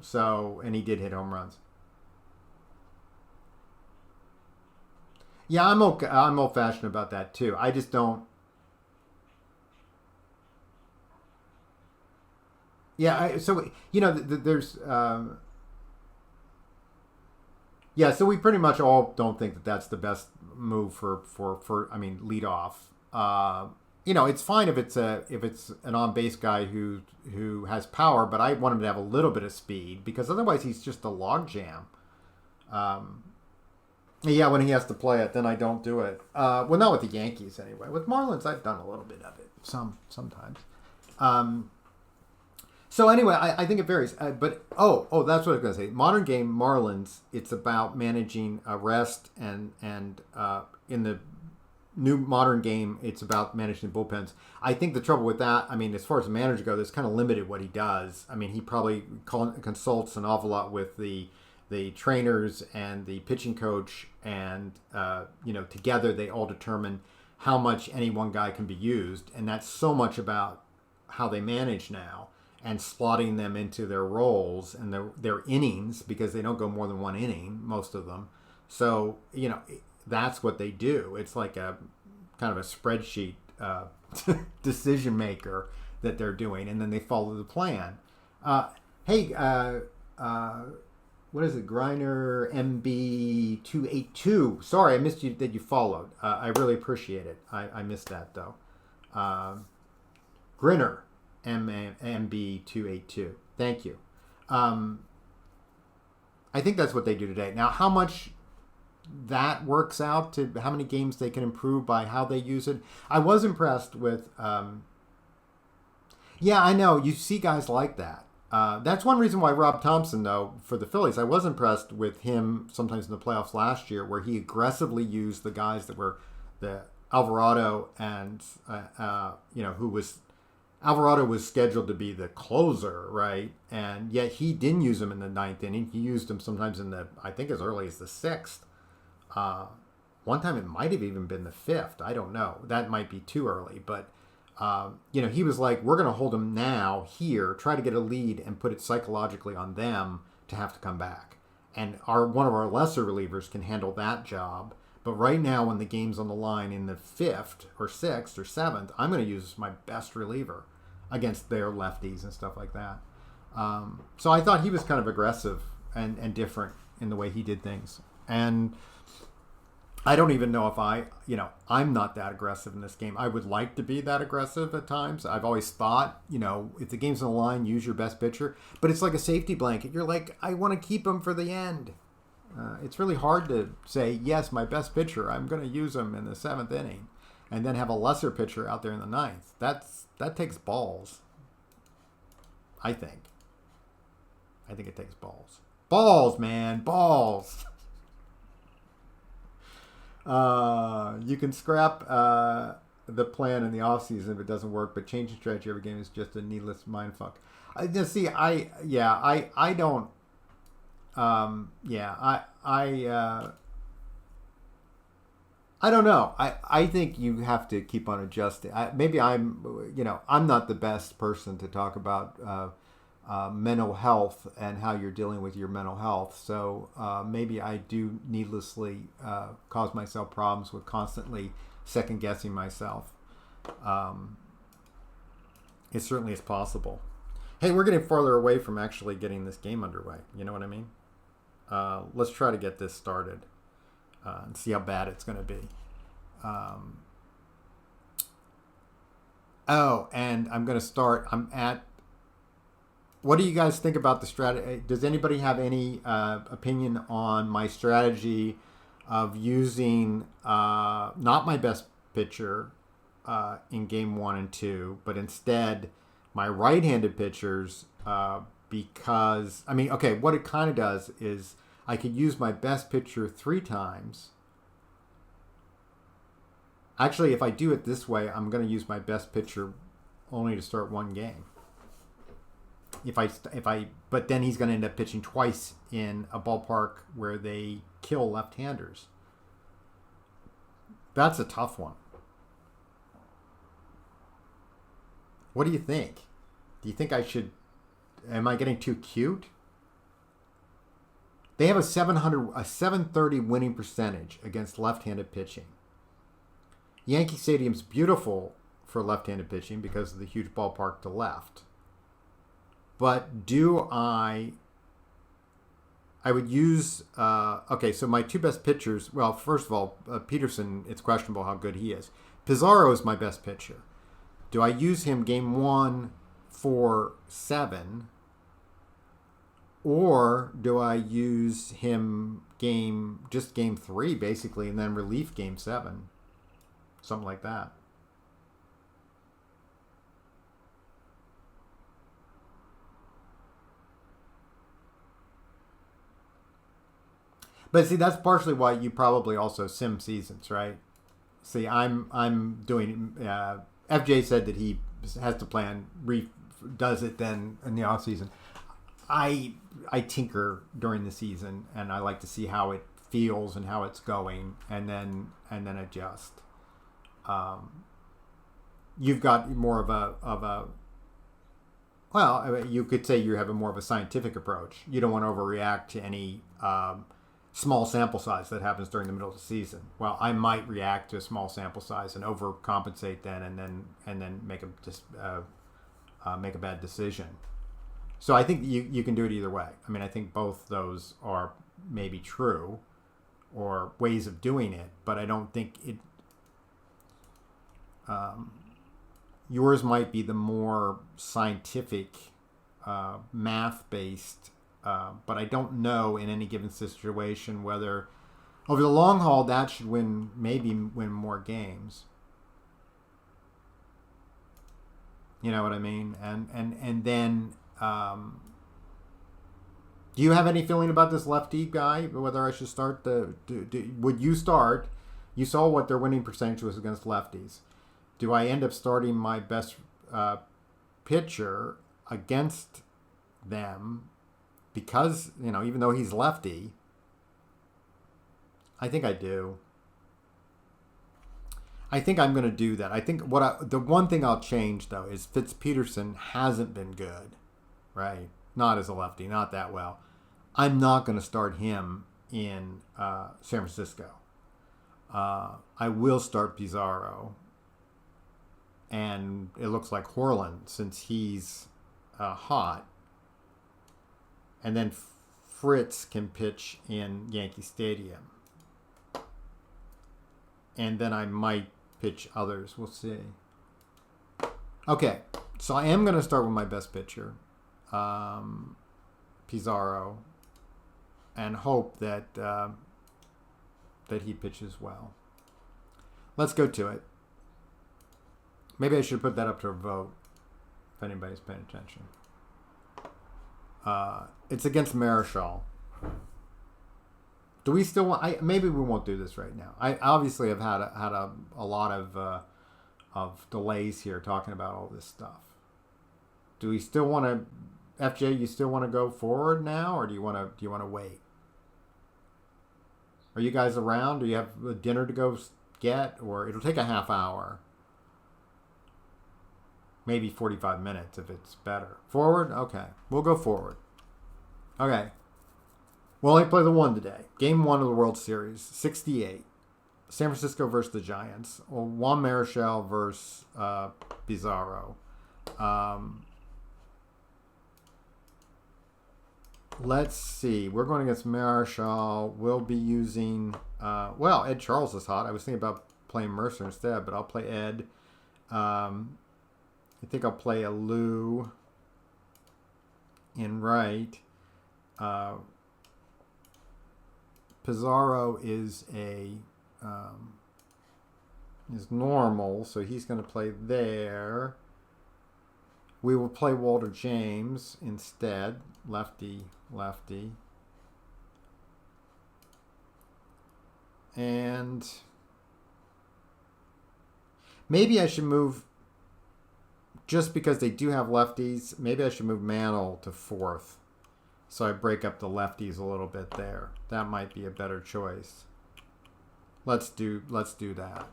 S1: and he did hit home runs. Yeah, I'm okay. I'm old fashioned about that too. I just don't. Yeah, there's. Yeah, so we pretty much all don't think that that's the best move for lead off. It's fine if it's an on base guy who has power, but I want him to have a little bit of speed, because otherwise he's just a log jam. Yeah, when he has to play it, then I don't do it. Well, not with the Yankees anyway. With Marlins, I've done a little bit of it sometimes. So anyway, I think it varies. But that's what I was going to say. Modern game Marlins, it's about managing rest, and in the new modern game, it's about managing bullpens. I think the trouble with that, as far as the manager goes, it's kind of limited what he does. He probably consults an awful lot with the trainers and the pitching coach, and together they all determine how much any one guy can be used, and that's so much about how they manage now, and slotting them into their roles and their innings, because they don't go more than one inning, most of them. So, that's what they do. It's like a kind of a spreadsheet decision maker that they're doing, and then they follow the plan. Hey, what is it? Griner MB282. Sorry, I missed you that you followed. I really appreciate it. I missed that though. Grinner MB282. Thank you. I think that's what they do today. Now, how much that works out to how many games they can improve by how they use it. I was impressed with. Yeah, I know you see guys like that. That's one reason why Rob Thompson, though, for the Phillies, I was impressed with him sometimes in the playoffs last year, where he aggressively used the guys that were the Alvarado and who was. Alvarado was scheduled to be the closer, right? And yet he didn't use him in the ninth inning. He used him sometimes I think as early as the sixth. One time it might have even been the fifth. I don't know. That might be too early. But, he was like, we're going to hold them now here, try to get a lead and put it psychologically on them to have to come back. And one of our lesser relievers can handle that job. But right now, when the game's on the line in the fifth or sixth or seventh, I'm going to use my best reliever against their lefties and stuff like that. So I thought he was kind of aggressive and different in the way he did things. And I don't even know if I'm not that aggressive in this game. I would like to be that aggressive at times. I've always thought, if the game's on the line, use your best pitcher. But it's like a safety blanket. You're like, I want to keep him for the end. It's really hard to say, yes, my best pitcher, I'm going to use him in the seventh inning, and then have a lesser pitcher out there in the ninth. That takes balls, I think. I think it takes balls. Balls, man, balls. You can scrap the plan in the offseason if it doesn't work, but changing strategy every game is just a needless mindfuck. I don't. I don't know. I think you have to keep on adjusting. I'm not the best person to talk about mental health and how you're dealing with your mental health. So maybe I do needlessly cause myself problems with constantly second guessing myself. It certainly is possible. Hey, we're getting farther away from actually getting this game underway. You know what I mean? Let's try to get this started and see how bad it's going to be. And I'm going to start. What do you guys think about the strategy? Does anybody have any opinion on my strategy of using not my best pitcher in game 1 and 2, but instead my right-handed pitchers because, what it kind of does is I could use my best pitcher 3 times. Actually, if I do it this way, I'm going to use my best pitcher only to start one game. But then he's going to end up pitching twice in a ballpark where they kill left-handers. That's a tough one. What do you think? Do you think I should? Am I getting too cute? They have a 730 winning percentage against left-handed pitching. Yankee Stadium's beautiful for left-handed pitching because of the huge ballpark to left. But I would use, so my 2 best pitchers, well, first of all, Peterson, it's questionable how good he is. Pizarro is my best pitcher. Do I use him game 1 for 7? Or do I use him game 3, basically, and then relief game 7? Something like that. But see, that's partially why you probably also sim seasons, right? See, I'm doing. FJ said that he has to plan, does it then in the off season. I tinker during the season, and I like to see how it feels and how it's going, and then adjust. You've got more of a. Well, you could say you have more of a scientific approach. You don't want to overreact to any small sample size that happens during the middle of the season. Well, I might react to a small sample size and overcompensate then, and then make a bad decision. So I think you can do it either way. I mean, I think both those are maybe true or ways of doing it, but I don't think it. Yours might be the more scientific, math-based, but I don't know in any given situation whether over the long haul that should maybe win more games. You know what I mean? And then, do you have any feeling about this lefty guy? Whether I should start would you start? You saw what their winning percentage was against lefties. Do I end up starting my best pitcher against them because, even though he's lefty? I think I do. I think I'm going to do that. I think the one thing I'll change, though, is Fitzpeterson hasn't been good, right? Not as a lefty, not that well. I'm not going to start him in San Francisco. I will start Pizarro. And it looks like Horland, since he's hot. And then Fritz can pitch in Yankee Stadium. And then I might pitch others. We'll see. Okay, so I am going to start with my best pitcher, Pizarro, and hope that he pitches well. Let's go to it. Maybe I should put that up to a vote if anybody's paying attention. It's against Marichal. Do we still want? Maybe we won't do this right now. I obviously have had a lot of delays here talking about all this stuff. Do we still want to, FJ? You still want to go forward now, or do you want to wait? Are you guys around? Do you have a dinner to go get, or it'll take a half hour? Maybe 45 minutes if it's better. Forward? Okay. We'll go forward. Okay. We'll only play the one today. Game 1 of the World Series. 68. San Francisco versus the Giants. Juan Marichal versus Pizarro. Let's see. We're going against Marichal. We'll be using... Ed Charles is hot. I was thinking about playing Mercer instead, but I'll play Ed. I think I'll play a Lou in right. Pizarro is normal, so he's going to play there. We will play Walter James instead, lefty. And maybe I should move, just because they do have lefties, maybe I should move Mantle to fourth. So I break up the lefties a little bit there. That might be a better choice. Let's do that.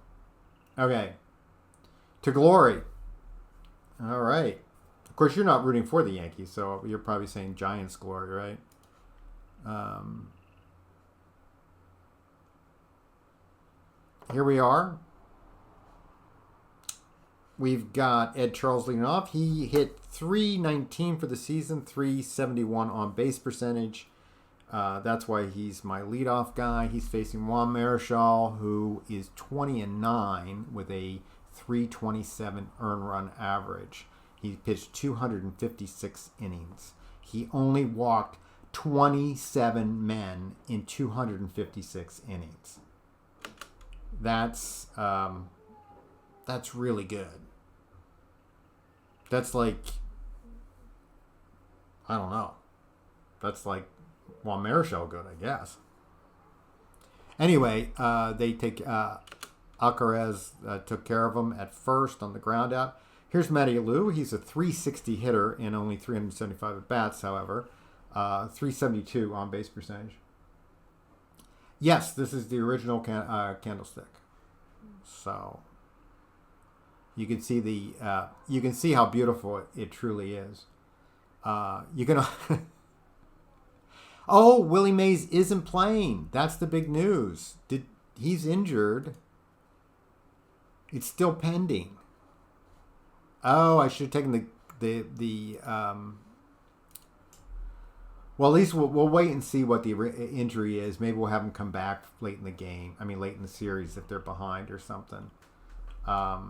S1: Okay. To glory. All right. Of course, you're not rooting for the Yankees, so you're probably saying Giants glory, right? Here we are. We've got Ed Charles leading off. He hit .319 for the season, .371 on base percentage. That's why he's my leadoff guy. He's facing Juan Marichal, who is 20-9 with a .327 earned run average. He pitched 256 innings. He only walked 27 men in 256 innings. That's really good. That's like, I don't know. That's like Juan Marichal good, I guess. Anyway, they take Alcaraz took care of him at first on the ground out. Here's Matty Lou. He's a .360 hitter in only 375 at bats, however. .372 on base percentage. Yes, this is the original candlestick. So you can see how beautiful it truly is. You can. Oh, Willie Mays isn't playing. That's the big news. He's injured. It's still pending. Oh, I should have taken the well, at least we'll wait and see what the injury is. Maybe we'll have him come back late in the game. I mean, late in the series if they're behind or something. What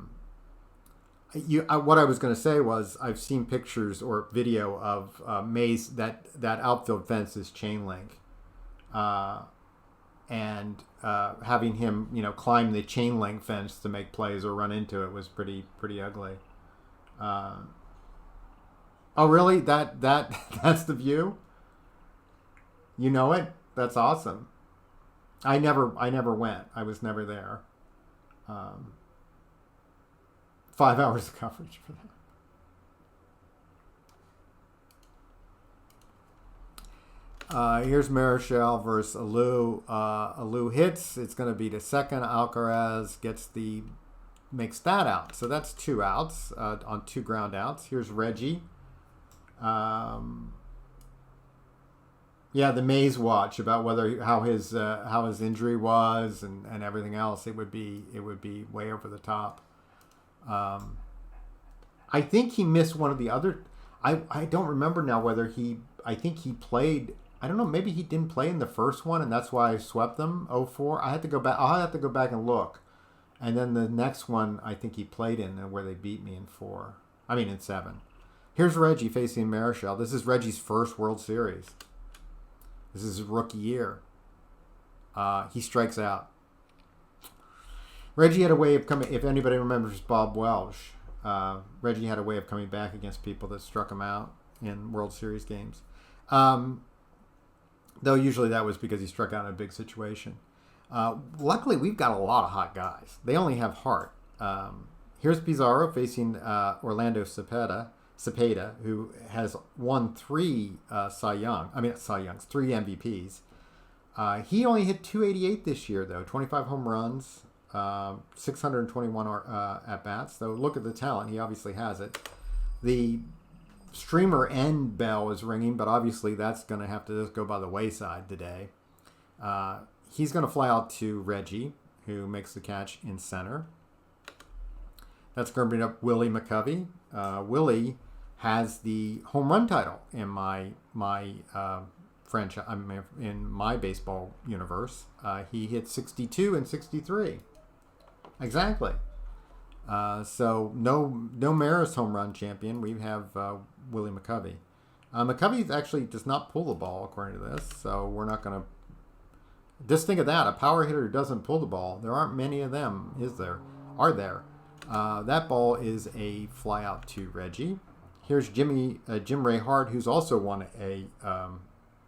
S1: I was going to say was I've seen pictures or video of Mays, that outfield fence is chain link, and having him climb the chain link fence to make plays or run into it was pretty ugly. Oh, really? That's the view? You know it? That's awesome. I never went. I was never there. 5 hours of coverage for that. Here's Marichal versus Alou. Alou hits. It's going to be to second. Alcaraz makes that out. So that's 2 outs on 2 ground outs. Here's Reggie. Yeah, the Mays watch about how his injury was and everything else. It would be way over the top. I think he missed one of the other. I don't remember now whether I think he played. I don't know. Maybe he didn't play in the first one, and that's why I swept them 0-4. I had to go back. I'll have to go back and look. And then the next one, I think he played in where they beat me in 7. Here's Reggie facing Marichal. This is Reggie's first World Series. This is his rookie year. He strikes out. Reggie had a way of coming, if anybody remembers Bob Welsh, Reggie had a way of coming back against people that struck him out in World Series games. Though usually that was because he struck out in a big situation. Luckily, we've got a lot of hot guys. They only have heart. Here's Pizarro facing Orlando Cepeda, who has won 3 3 MVPs. He only hit 288 this year, though. 25 home runs, 621 at-bats. So look at the talent. He obviously has it. The streamer end bell is ringing, but obviously that's going to have to just go by the wayside today. He's going to fly out to Reggie, who makes the catch in center. That's going to bring up Willie McCovey. Willie has the home run title in my franchise. I mean, in my baseball universe. He hit 62 and 63. Exactly. So no Maris home run champion. We have Willie McCovey. McCovey actually does not pull the ball according to this, so we're not going to. Just think of that. A power hitter who doesn't pull the ball. There aren't many of them, is there? Are there? That ball is a fly out to Reggie. Here's Jim Ray Hart, who's also won a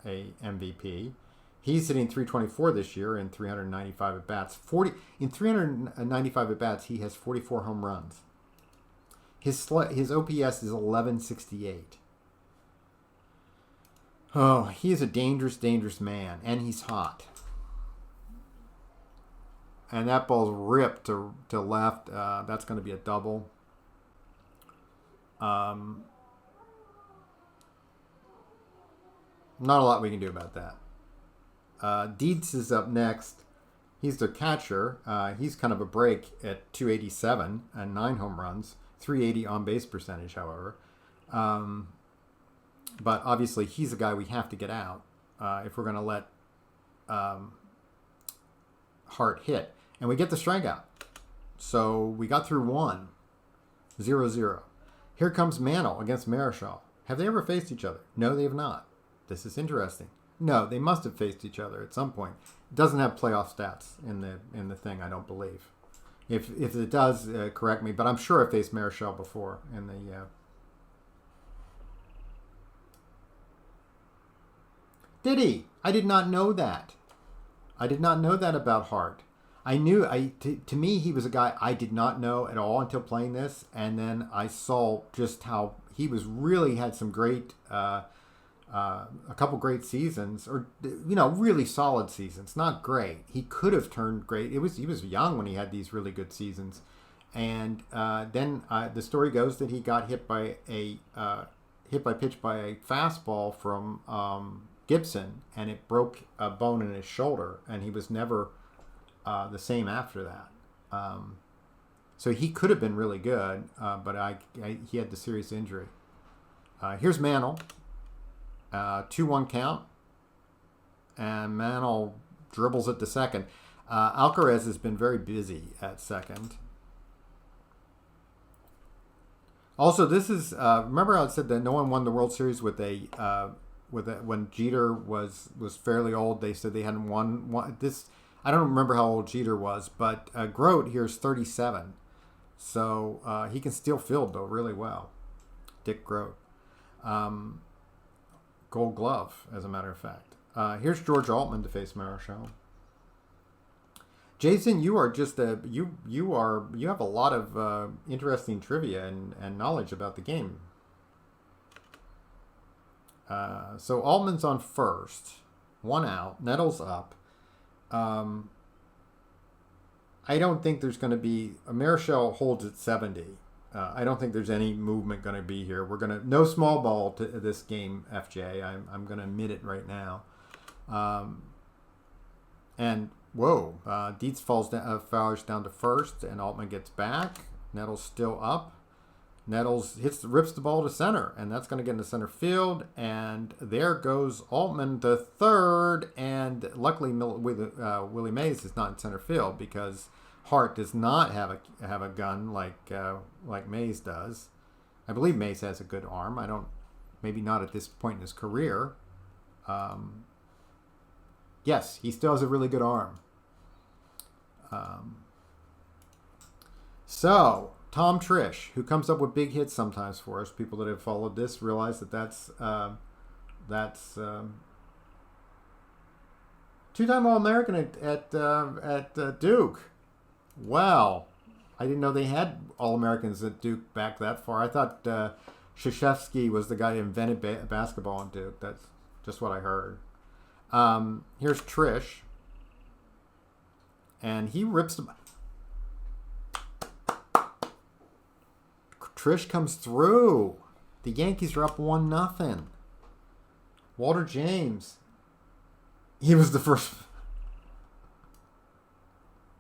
S1: MVP. He's hitting 324 this year in 395 at bats. 395 at bats, he has 44 home runs. His OPS is 1168. Oh, he is a dangerous, dangerous man, and he's hot. And that ball's ripped to left. That's going to be a double. Not a lot we can do about that. Dietz is up next. He's their catcher. He's kind of a break at 287 and 9 home runs. 380 on-base percentage, however. But obviously, he's a guy we have to get out if we're going to let Hart hit. And we get the strikeout. So we got through 1. 0-0. Here comes Mantle against Marichal. Have they ever faced each other? No, they have not. This is interesting. No, they must have faced each other at some point. It doesn't have playoff stats in the thing, I don't believe. If it does, correct me. But I'm sure I faced Marichal before in the. Did he? I did not know that. I did not know that about Hart. I knew to me he was a guy I did not know at all until playing this, and then I saw just how he was really had some great. A couple great seasons, or really solid seasons. Not great. He could have turned great. He was young when he had these really good seasons, and then the story goes that he got hit by a fastball from Gibson, and it broke a bone in his shoulder, and he was never the same after that. So he could have been really good, but he had the serious injury. Here's Mantle. 2-1 count. And Mantle dribbles it to second. Alcaraz has been very busy at second. Also, this is remember how I said that no one won the World Series with when Jeter was fairly old. They said they hadn't won this. I don't remember how old Jeter was, but Grote here is 37, so he can still field though really well. Dick Grote, Gold Glove, as a matter of fact. Here's George Altman to face Marichal. Jason, you are just you have a lot of interesting trivia and knowledge about the game. So Altman's on first, 1 out. Nettles up. I don't think there's going to be Marichal holds at 70. I don't think there's any movement going to be here. We're going to no small ball to this game, FJ. I'm going to admit it right now. And whoa, Dietz fouls down to first, and Altman gets back. Nettles still up. Nettles rips the ball to center, and that's going to get into center field. And there goes Altman to third. And luckily, Willie Mays is not in center field because Hart does not have a gun like Mays does. I believe Mays has a good arm. Maybe not at this point in his career. Yes, he still has a really good arm. So Tom Trish, who comes up with big hits sometimes for us, people that have followed this realize that's two-time All-American at Duke. Wow, I didn't know they had All-Americans at Duke back that far. I thought Krzyzewski was the guy who invented basketball at Duke. That's just what I heard. Here's Trish, and he rips the. Trish comes through. The Yankees are up 1-0. Walter James. He was the first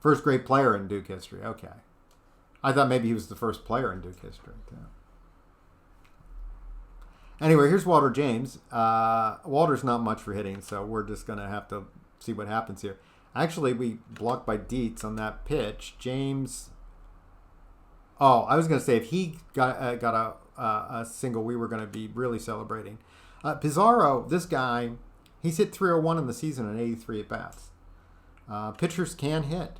S1: great player in Duke history. Okay, I thought maybe he was the first player in Duke history too. Anyway, here's Walter James. Walter's not much for hitting, so we're just going to have to see what happens here. Actually, we blocked by Dietz on that pitch. James. Oh, I was going to say if he got a single, we were going to be really celebrating. Pizarro, this guy, he's hit 301 in the season and 83 at bats. Pitchers can hit.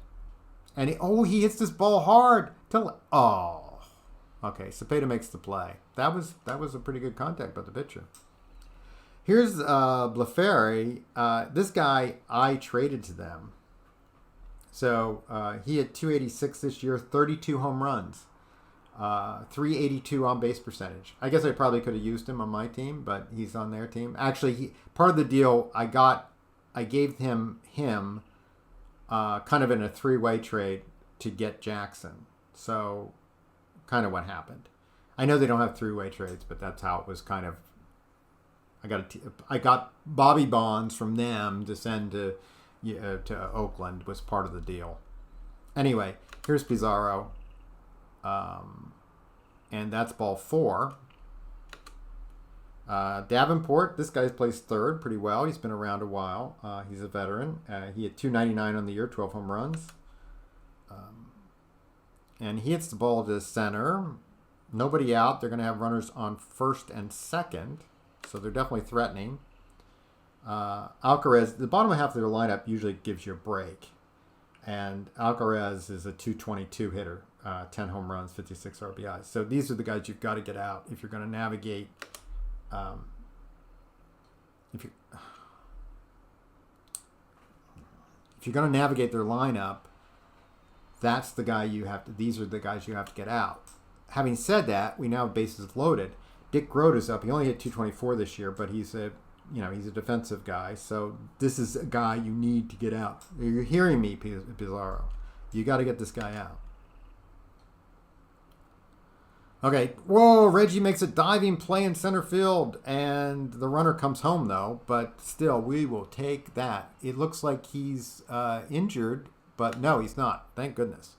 S1: And he hits this ball hard. Okay, Cepeda makes the play. That was a pretty good contact by the pitcher. Here's Bleferi. This guy I traded to them. So he had 286 this year, 32 home runs, 382 on base percentage. I guess I probably could have used him on my team, but he's on their team. Actually, part of the deal I gave him kind of in a three-way trade to get Jackson. So kind of what happened. I know they don't have three-way trades, but that's how it was kind of. I got Bobby Bonds from them to send to Oakland was part of the deal. Anyway, here's Pizarro, and that's ball 4. Davenport, this guy plays third pretty well. He's been around a while. He's a veteran. He had 299 on the year, 12 home runs. And he hits the ball to center. Nobody out. They're going to have runners on first and second. So they're definitely threatening. Alcaraz, the bottom half of their lineup usually gives you a break. And Alcaraz is a 222 hitter, 10 home runs, 56 RBIs. So these are the guys you've got to get out if you're going to navigate. If you're going to navigate their lineup, that's the guy you have to. These are the guys you have to get out. Having said that, we now have bases loaded. Dick Grote is up. He only hit 224 this year, but he's a defensive guy. So this is a guy you need to get out. You're hearing me, Pizarro. You got to get this guy out. Okay, whoa, Reggie makes a diving play in center field, and the runner comes home, though, but still, we will take that. It looks like he's injured, but no, he's not. Thank goodness.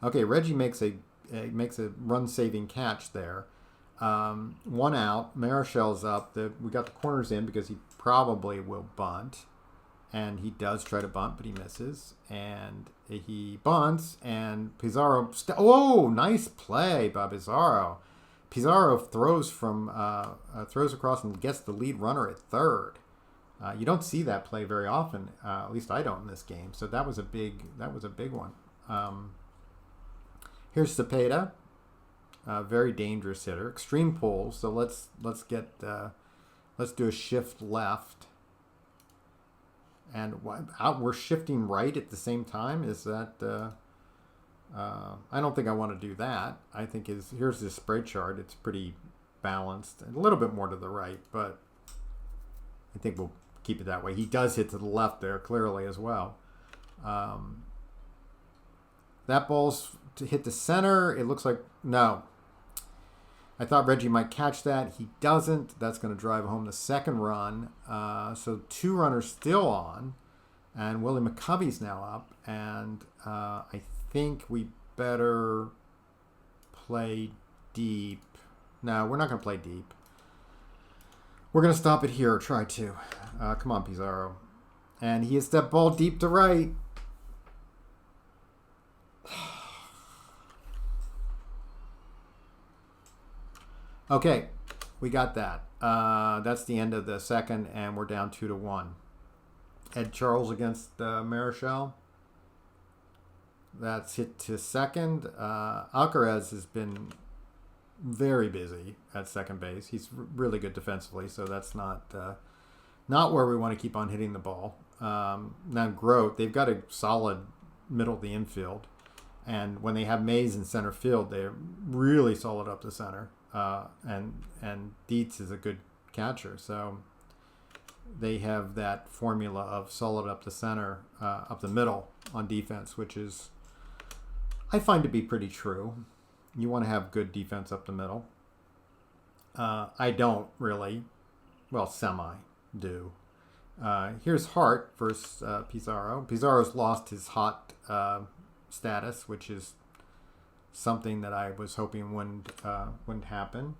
S1: Okay, Reggie makes a run-saving catch there. One out. Marichel's up. We got the corners in because he probably will bunt. And he does try to bunt, but he misses. And he bunts, and Pizarro... oh, nice play by Pizarro. Pizarro throws across and gets the lead runner at third. You don't see that play very often. At least I don't in this game. So that was a big one. Here's Cepeda, very dangerous hitter, extreme pull. So let's do a shift left, and we're shifting right at the same time. Is that? I don't think I want to do that. I think here's the spread chart. It's pretty balanced, a little bit more to the right, but I think we'll keep it that way. He does hit to the left there clearly as well. That ball's to hit the center. It looks like no. I thought Reggie might catch that. He doesn't. That's going to drive home the second run. So 2 runners still on, and Willie McCovey's now up. And I think we better play deep. No, we're not going to play deep. We're going to stop it here, or try to. Come on, Pizarro. And he hits that ball deep to right. Okay, we got that. That's the end of the second, and we're down 2-1. Ed Charles against Marichal. That's hit to second. Alcaraz has been very busy at second base. He's really good defensively, so that's not where we want to keep on hitting the ball. Now Grote, they've got a solid middle of the infield, and when they have Mays in center field, they're really solid up the center. And Dietz is a good catcher, so they have that formula of solid up the center, up the middle on defense, which is I find to be pretty true. You want to have good defense up the middle. I don't really, well, semi do. Here's Hart versus Pizarro. Pizarro's lost his hot status, which is something that I was hoping wouldn't happen.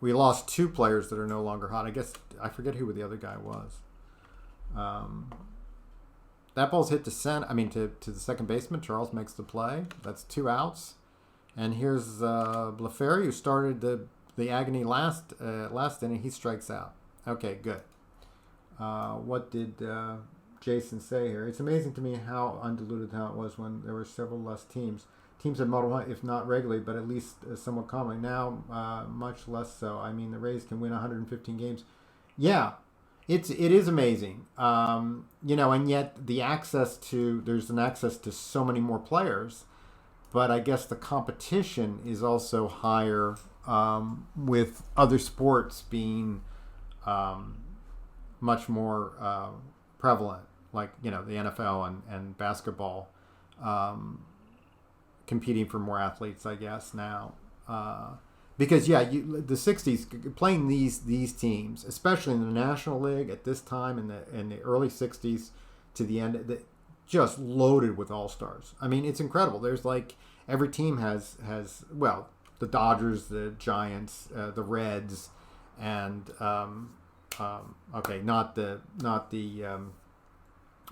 S1: We lost 2 players that are no longer hot. I guess I forget who the other guy was. That ball's hit to to the second baseman. Charles makes the play. That's 2 outs. And here's Bleferi, who started the agony last inning. He strikes out. Okay, good. What did Jason say here? It's amazing to me how undiluted talent was when there were several less teams. Teams had model, if not regularly, but at least somewhat commonly. Now, much less so. I mean, the Rays can win 115 games. Yeah, it is amazing. And yet there's an access to so many more players, but I guess the competition is also higher with other sports being much more prevalent, like the NFL and basketball competing for more athletes, I guess now, because the 60s playing these teams, especially in the National League at this time in the early 60s to the end, just loaded with all-stars. I mean, it's incredible. There's like every team has the Dodgers, the Giants, the Reds, and why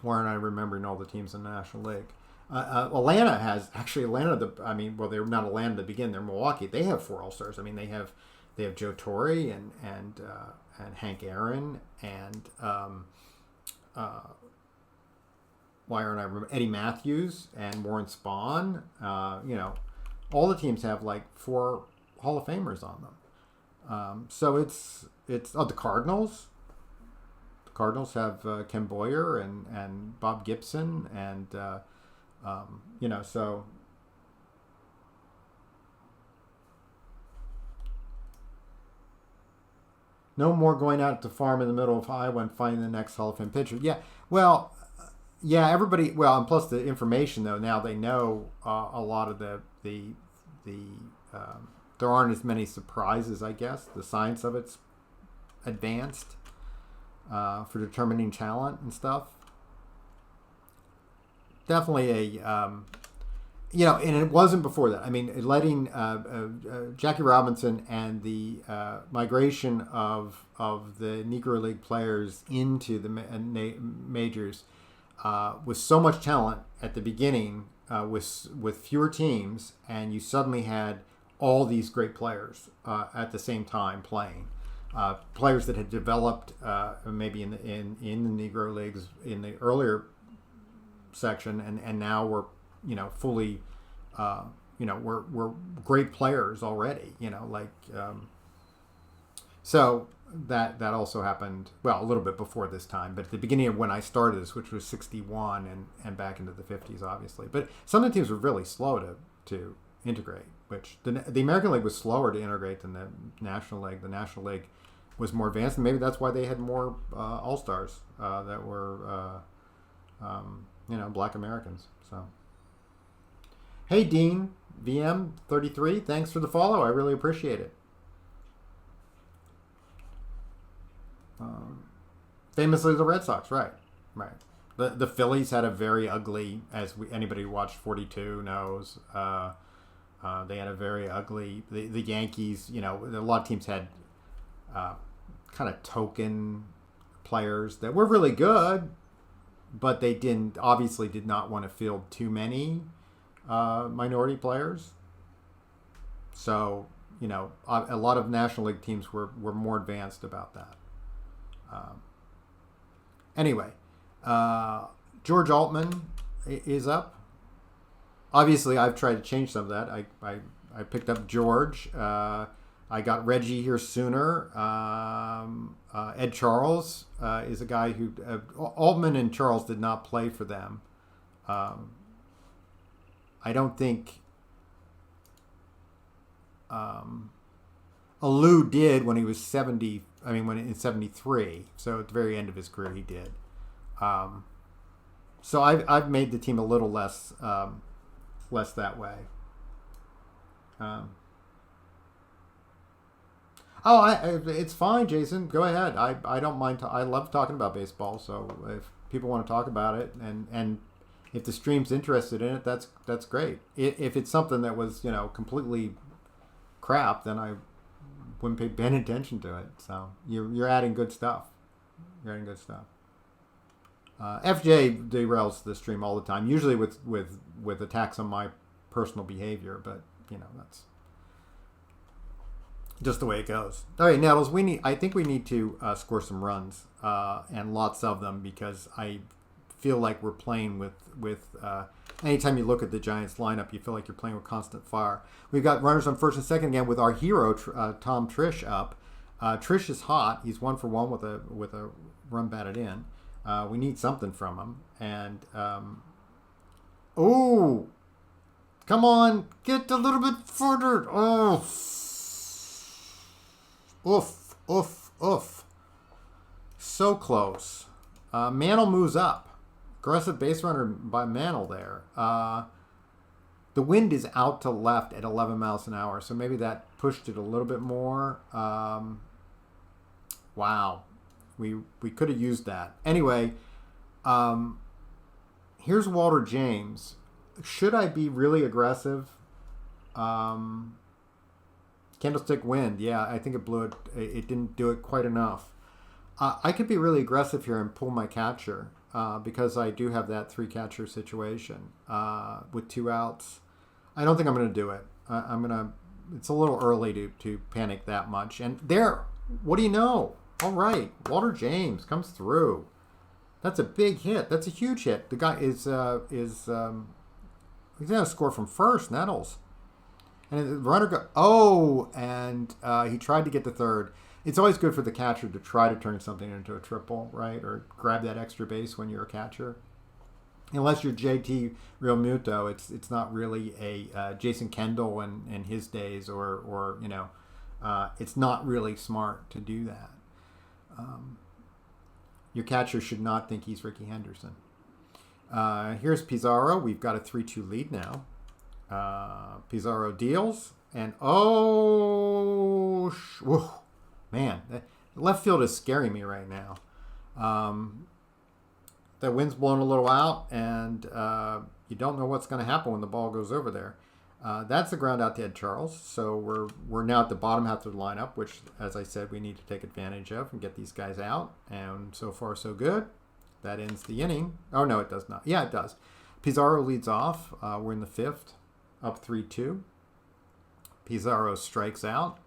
S1: aren't I remembering all the teams in the National League? Atlanta, they're not Atlanta to begin. They're Milwaukee. They have 4 All-Stars. I mean, they have Joe Torre and Hank Aaron and why aren't I remembering Eddie Matthews and Warren Spahn? All the teams have like 4 Hall of Famers on them. So it's the Cardinals. The Cardinals have Ken Boyer and Bob Gibson and so no more going out to farm in the middle of Iowa and finding the next Hall of Fame pitcher. Everybody. Well, and plus the information though. Now they know a lot of the there aren't as many surprises, I guess. The science of it's advanced for determining talent and stuff. Definitely and it wasn't before that. I mean, letting Jackie Robinson and the migration of the Negro League players into the majors with so much talent at the beginning, with fewer teams, and you suddenly had all these great players at the same time playing. Players that had developed maybe in the Negro Leagues in the earlier section, and now we're fully we're great players already, so that also happened a little bit before this time, but at the beginning of when I started this, which was 61 and back into the 50s, obviously. But some of the teams were really slow to integrate, which the American League was slower to integrate than the National League. The National League was more advanced, and maybe that's why they had more all-stars that were Black Americans. So, hey, Dean VM33, thanks for the follow. I really appreciate it. Famously, the Red Sox, right. The Phillies had a very ugly, anybody who watched 42 knows. They had a very ugly. The Yankees, a lot of teams had kind of token players that were really good, but they did not want to field too many minority players. So, a lot of National League teams were more advanced about that. Anyway, George Altman is up. Obviously, I've tried to change some of that. I picked up George. I got Reggie here sooner. Ed Charles is a guy who... Altman and Charles did not play for them. I don't think... Alou did when he was 70... in 73. So at the very end of his career, he did. So I've made the team a little less that way. It's fine, Jason. Go ahead. I don't mind. I love talking about baseball. So if people want to talk about it, and if the stream's interested in it, that's great. If it's something that was completely crap, then I wouldn't pay any attention to it. So you're adding good stuff. FJ derails the stream all the time, usually with attacks on my personal behavior, but that's just the way it goes. All right, Nettles, I think we need to score some runs, and lots of them, because I feel like we're playing with anytime you look at the Giants lineup, you feel like you're playing with constant fire. We've got runners on first and second again with our hero Tom Trish up. Trish is hot. He's 1 for 1 with a run batted in. We need something from him. And come on, get a little bit further. Oh, oof. So close. Mantle moves up. Aggressive base runner by Mantle there. The wind is out to left at 11 miles an hour, so maybe that pushed it a little bit more. Wow. We could have used that. Anyway, here's Walter James. Should I be really aggressive? Candlestick wind. Yeah, I think it blew it. It didn't do it quite enough. I could be really aggressive here and pull my catcher because I do have that 3-catcher situation with 2 outs. I don't think I'm going to do it. It's a little early to panic that much. And there, what do you know? All right, Walter James comes through. That's a big hit. That's a huge hit. The guy is he's going to score from first, Nettles. And the runner and he tried to get to third. It's always good for the catcher to try to turn something into a triple, right? Or grab that extra base when you're a catcher. Unless you're JT Realmuto, it's not really a Jason Kendall in his days, or it's not really smart to do that. Your catcher should not think he's Ricky Henderson. Here's Pizarro. We've got a 3-2 lead now. Pizarro deals. And whew, man, left field is scaring me right now. The wind's blowing a little out, and you don't know what's going to happen when the ball goes over there. That's the ground out to Ed Charles. So we're now at the bottom half of the lineup, which, as I said, we need to take advantage of and get these guys out. And so far, so good. That ends the inning. Oh, no, it does not. Yeah, it does. Pizarro leads off. We're in the fifth, up 3-2. Pizarro strikes out.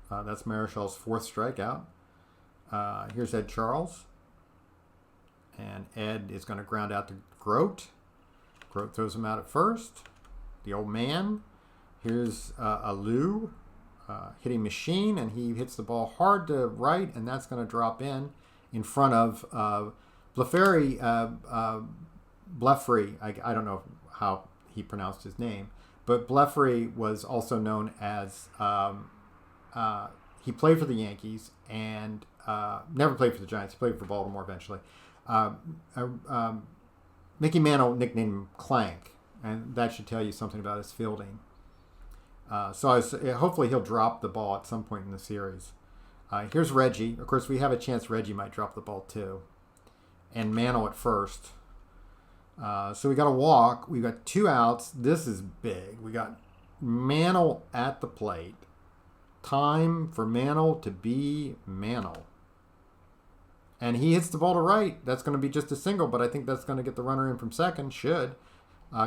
S1: That's Marichal's fourth strikeout. Here's Ed Charles. And Ed is going to ground out to Grote. Grote throws him out at first. The old man. Here's a Lou hitting machine, and he hits the ball hard to right, and that's going to drop in front of Blefary. Blefary. I don't know how he pronounced his name, but Blefary was also known as he played for the Yankees and never played for the Giants. He played for Baltimore eventually. Mickey Mantle nicknamed him Clank, and that should tell you something about his fielding. Hopefully he'll drop the ball at some point in the series. Here's Reggie. Of course, we have a chance Reggie might drop the ball too. And Mantle at first. So we got a walk. We got 2 outs. This is big. We got Mantle at the plate. Time for Mantle to be Mantle. And he hits the ball to right. That's going to be just a single, but I think that's going to get the runner in from second. Should.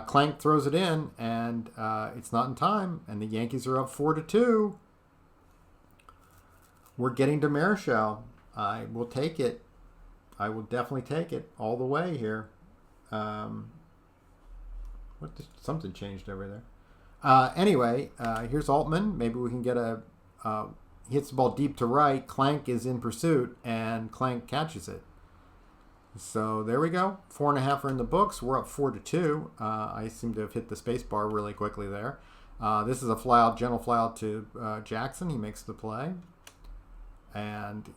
S1: Clank throws it in, and it's not in time. And the Yankees are up 4-2. We're getting to Marichal. I will take it. I will definitely take it all the way here. Something changed over there. Anyway, here's Altman. Maybe we can get he hits the ball deep to right. Clank is in pursuit, and Clank catches it. So there we go. 4.5 are in the books. We're up 4-2. I seem to have hit the space bar really quickly there. This is a gentle fly out to Jackson. He makes the play. And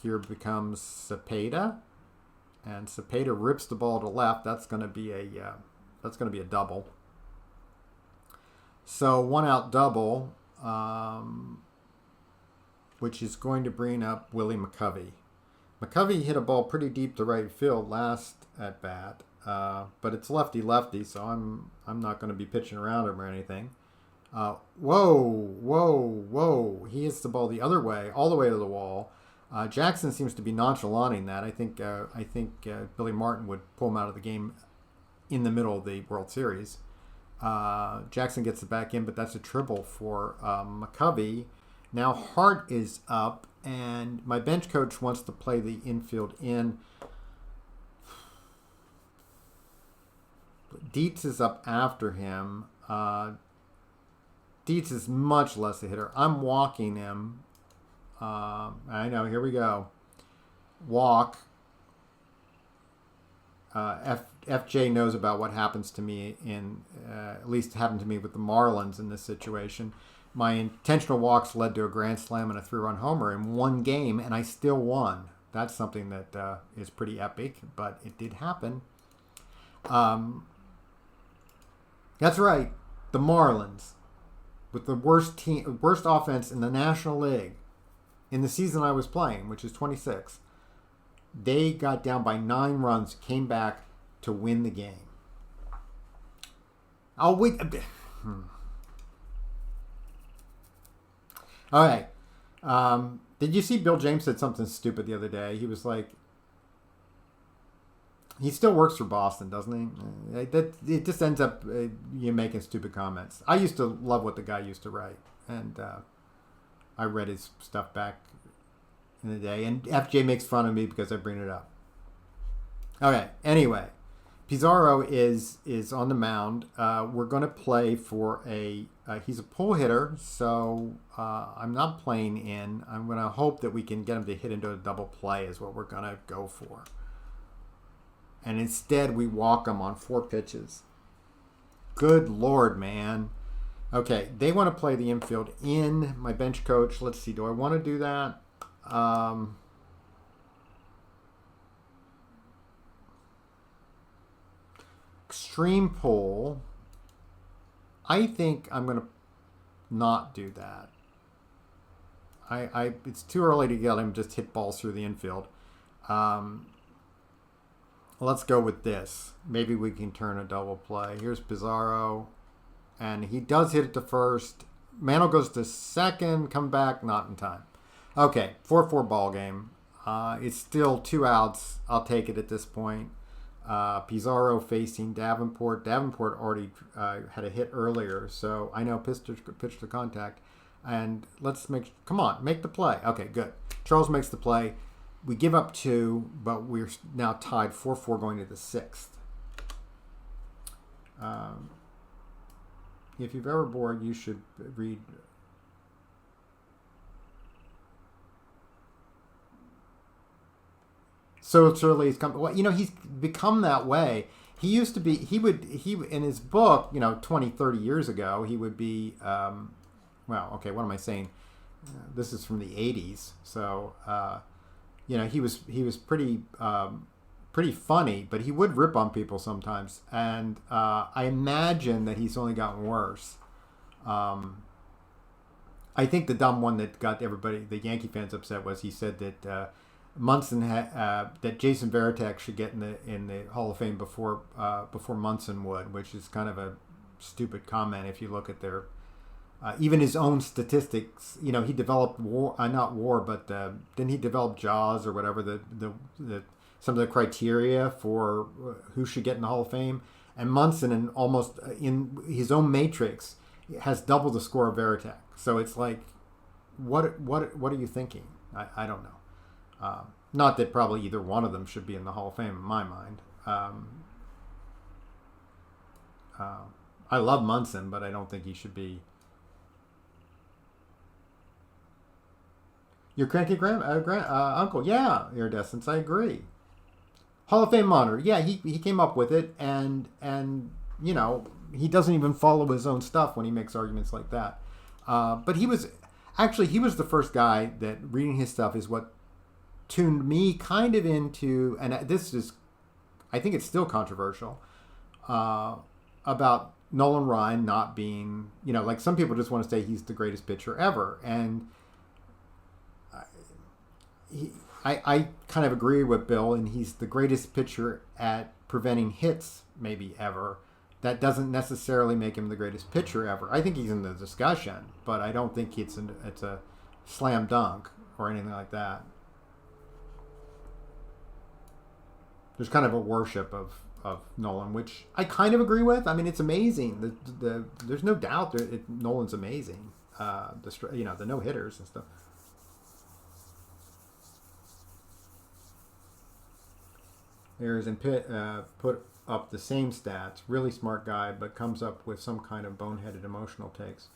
S1: here becomes Cepeda. And Cepeda rips the ball to left. That's going to be a double. So 1 out double, which is going to bring up Willie McCovey. McCovey hit a ball pretty deep to right field last at bat, but it's lefty, so I'm not going to be pitching around him or anything. Whoa! He hits the ball the other way, all the way to the wall. Jackson seems to be nonchalanting that. I think Billy Martin would pull him out of the game in the middle of the World Series. Jackson gets it back in, but that's a triple for McCovey. Now Hart is up, and my bench coach wants to play the infield in. Dietz is up after him. Dietz is much less a hitter. I'm walking him. I know, here we go. Walk. FJ knows about what happens to me at least happened to me with the Marlins in this situation. My intentional walks led to a grand slam and a 3-run homer in one game, and I still won. That's something that is pretty epic, but it did happen. That's right, the Marlins, with the worst offense in the National League in the season I was playing, which is 26. They got down by 9 runs, came back to win the game. I'll wait a bit. All right. Did you see Bill James said something stupid the other day? He was like, he still works for Boston, doesn't he? It just ends up you making stupid comments. I used to love what the guy used to write, and I read his stuff back in the day. And FJ makes fun of me because I bring it up. Okay. Anyway, Pizarro is on the mound. We're going to play for he's a pull hitter, so I'm not playing in. I'm going to hope that we can get him to hit into a double play is what we're going to go for. And instead, we walk him on 4 pitches. Good Lord, man. Okay, they want to play the infield in. My bench coach, let's see, do I want to do that? Extreme pull. I think I'm going to not do that. It's too early to get him just hit balls through the infield. Let's go with this. Maybe we can turn a double play. Here's Pizarro, and he does hit it to first. Mantle goes to second, come back, not in time. Okay, 4-4 ball game. It's still 2 outs. I'll take it at this point. Pizarro facing Davenport. Davenport already had a hit earlier, so I know pitch to contact. And let's make the play. Okay, good. Charles makes the play. We give up 2, but we're now tied 4-4 going to the 6th. If you've ever bored, you should read. So surely he's come. Well, he's become that way. He used to be. He in his book, 20, 30 years ago, he would be. Well, okay, what am I saying? This is from the 80s, so he was pretty funny, but he would rip on people sometimes, and I imagine that he's only gotten worse. I think the dumb one that got everybody, the Yankee fans, upset was he said that Munson that Jason Varitek should get in the Hall of Fame before Munson would, which is kind of a stupid comment if you look at their. Even his own statistics, he developed didn't he develop JAWS or whatever the some of the criteria for who should get in the Hall of Fame, and Munson in his own matrix has double the score of Varitek. So it's like, what are you thinking? I don't know. Not that probably either one of them should be in the Hall of Fame in my mind. I love Munson, but I don't think he should be. Your cranky uncle, yeah, Iridescence, I agree. Hall of Fame monitor, yeah, he came up with it, and he doesn't even follow his own stuff when he makes arguments like that. But he was the first guy that reading his stuff is what tuned me kind of into, and this is, I think it's still controversial, about Nolan Ryan not being, like some people just want to say he's the greatest pitcher ever, and I kind of agree with Bill, and he's the greatest pitcher at preventing hits maybe ever. That doesn't necessarily make him the greatest pitcher ever. I think he's in the discussion, but I don't think it's a slam dunk or anything like that. There's kind of a worship of Nolan, which I kind of agree with. I mean, it's amazing. There's no doubt that Nolan's amazing. The no hitters and stuff. Ayers and Pitt put up the same stats. Really smart guy, but comes up with some kind of boneheaded emotional takes.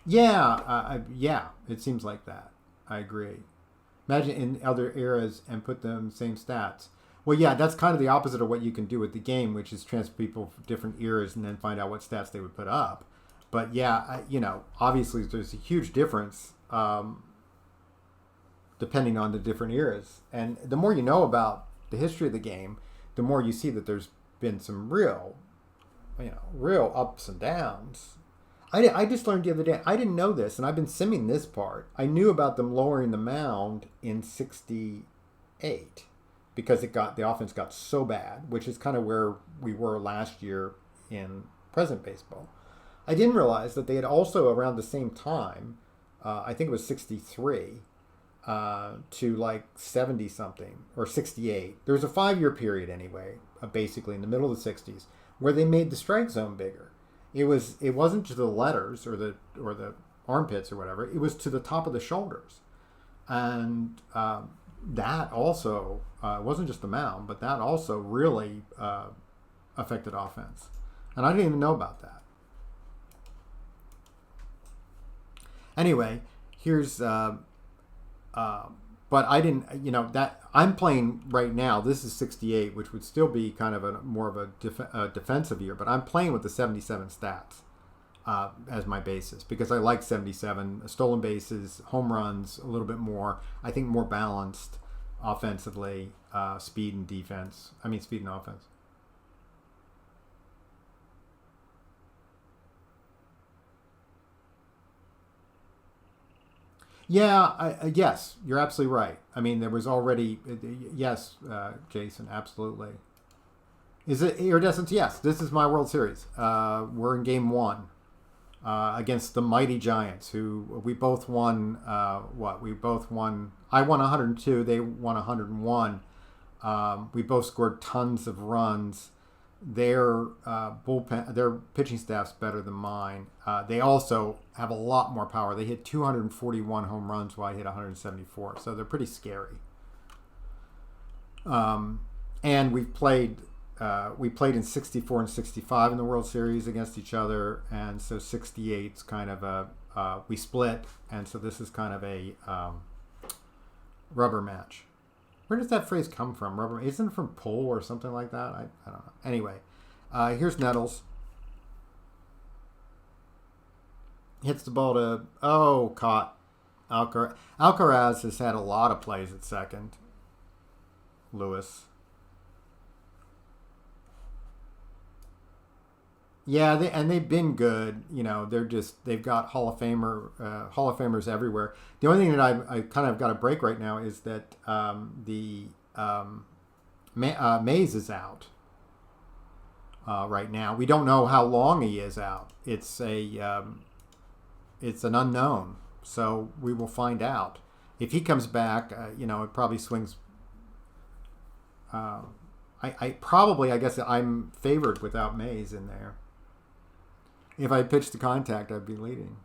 S1: Yeah, it seems like that. I agree. Imagine in other eras and put them same stats. Well, yeah, that's kind of the opposite of what you can do with the game, which is transfer people from different eras and then find out what stats they would put up. But yeah, obviously there's a huge difference depending on the different eras. And the more you know about the history of the game, the more you see that there's been some real ups and downs. I just learned the other day, I didn't know this, and I've been simming this part. I knew about them lowering the mound in 68 because the offense got so bad, which is kind of where we were last year in present baseball. I didn't realize that they had also, around the same time, I think it was 63, to like 70 something or 68. There was a 5-year period anyway, basically in the middle of the 60s, where they made the strike zone bigger. It wasn't to the letters or the armpits or whatever. It was to the top of the shoulders, and that also wasn't just the mound, but that also really affected offense. And I didn't even know about that. Anyway, here's. But I didn't, that I'm playing right now. This is 68, which would still be kind of more of a defensive year. But I'm playing with the 77 stats as my basis because I like 77 stolen bases, home runs, a little bit more. I think more balanced offensively, speed and defense. Speed and offense. Yeah, yes, you're absolutely right. I mean, there was already, yes, Jason, absolutely. Is it iridescence? Yes, this is my World Series. We're in game one against the mighty Giants, who we both won. We both won. I won 102. They won 101. We both scored tons of runs. Their bullpen, their pitching staff's better than mine. They also have a lot more power. They hit 241 home runs while I hit 174. So they're pretty scary. And we played in 64 and 65 in the World Series against each other, and so 68's kind of we split, and so this is kind of a rubber match. Where does that phrase come from? Rubber? Isn't it from pull or something like that? I don't know. Anyway, here's Nettles. Hits the ball to caught. Alcaraz has had a lot of plays at second. Lewis. Yeah, they've been good. You know, they've got Hall of Famers everywhere. The only thing that I kind of got a break right now is that Mays is out right now. We don't know how long he is out. It's an unknown, so we will find out. If he comes back, it probably swings. I guess I'm favored without Mays in there. If I pitched to contact, I'd be leading.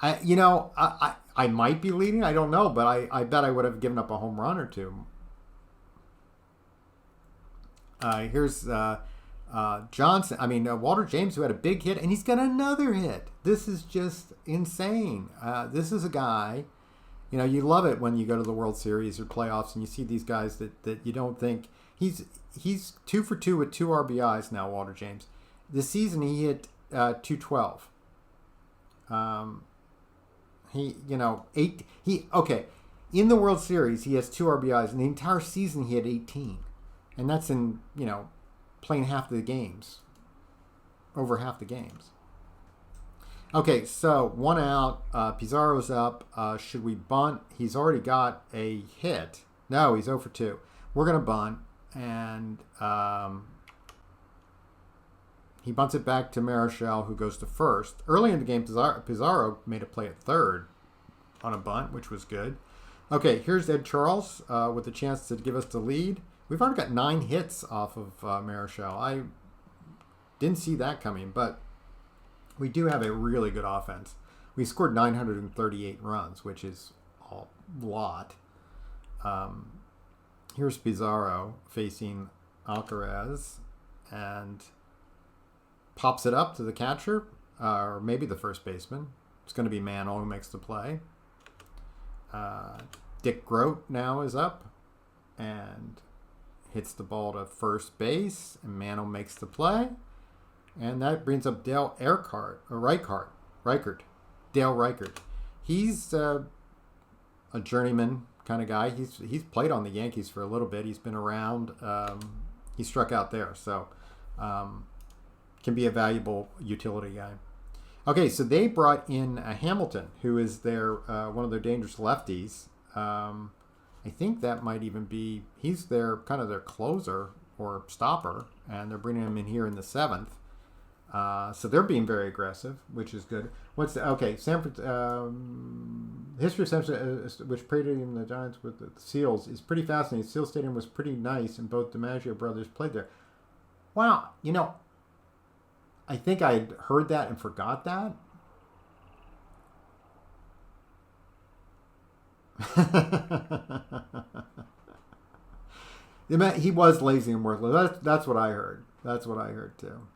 S1: I might be leading. I don't know, but I bet I would have given up a home run or two. Here's Johnson. Walter James, who had a big hit, and he's got another hit. This is just insane. This is a guy. You love it when you go to the World Series or playoffs and you see these guys that you don't think he's 2 for 2 with 2 RBIs now. Walter James. This season he hit 212. In the World Series he has 2 RBIs. In the entire season he had 18, and that's in playing half the games, over half the games. Okay, so 1 out. Pizarro's up. Should we bunt? He's already got a hit. No, he's 0 for 2. We're gonna bunt, and he bunts it back to Marichal, who goes to first. Early in the game, Pizarro made a play at third on a bunt, which was good. Okay, here's Ed Charles with a chance to give us the lead. We've already got 9 hits off of Marichal. I didn't see that coming, but we do have a really good offense. We scored 938 runs, which is a lot. Here's Pizarro facing Alcaraz, and pops it up to the catcher, or maybe the first baseman. It's going to be Mantle who makes the play. Dick Grote now is up and hits the ball to first base, and Mantle makes the play. And that brings up Dale Reichert. Dale Reichert. He's a journeyman kind of guy. He's played on the Yankees for a little bit. He's been around. He struck out there, so can be a valuable utility guy. Okay, so they brought in Hamilton, who is their one of their dangerous lefties. I think that might even be, he's their kind of their closer or stopper, and they're bringing him in here in the 7th. So they're being very aggressive, which is good. History of San Francisco, which predated the Giants with the Seals, is pretty fascinating. Seal Stadium was pretty nice, and both DiMaggio brothers played there. Wow, I think I had heard that and forgot that. He was lazy and worthless. That's what I heard. That's what I heard too.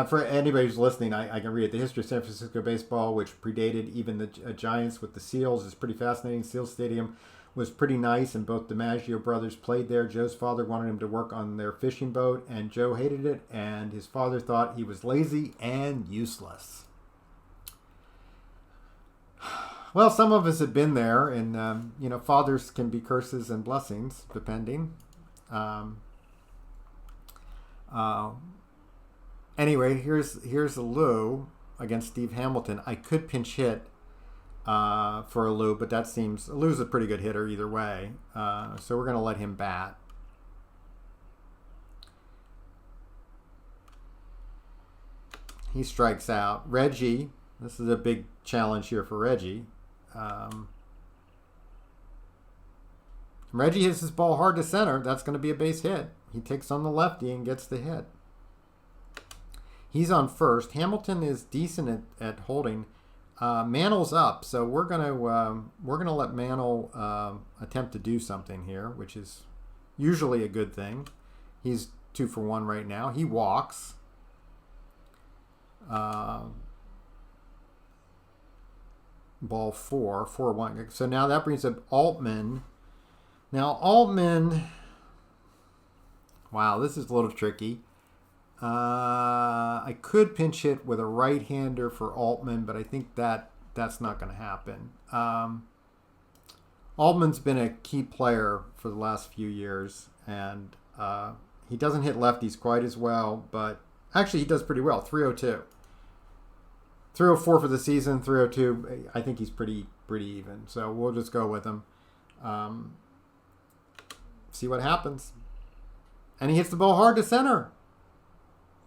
S1: For anybody who's listening, I can read it. The history of San Francisco baseball, which predated even the Giants with the Seals, is pretty fascinating. Seal Stadium was pretty nice, and both DiMaggio brothers played there. Joe's father wanted him to work on their fishing boat, and Joe hated it, and his father thought he was lazy and useless. Well, some of us have been there, and fathers can be curses and blessings, depending. Anyway, here's a Lou against Steve Hamilton. I could pinch hit for a Lou, but that seems Lou's a pretty good hitter either way. So we're going to let him bat. He strikes out. Reggie, this is a big challenge here for Reggie. Reggie hits his ball hard to center. That's going to be a base hit. He takes on the lefty and gets the hit. He's on first. Hamilton is decent at holding. Mantl's up, so we're gonna let Mantle attempt to do something here, which is usually a good thing. He's 2 for 1 right now. He walks. Ball 4-1. So now that brings up Altman. Now Altman. Wow, this is a little tricky. I could pinch hit with a right-hander for Altman, but I think that's not going to happen. Altman's been a key player for the last few years, and he doesn't hit lefties quite as well, but actually he does pretty well. 302. 304 for the season, 302. I think he's pretty even, so we'll just go with him. See what happens. And he hits the ball hard to center.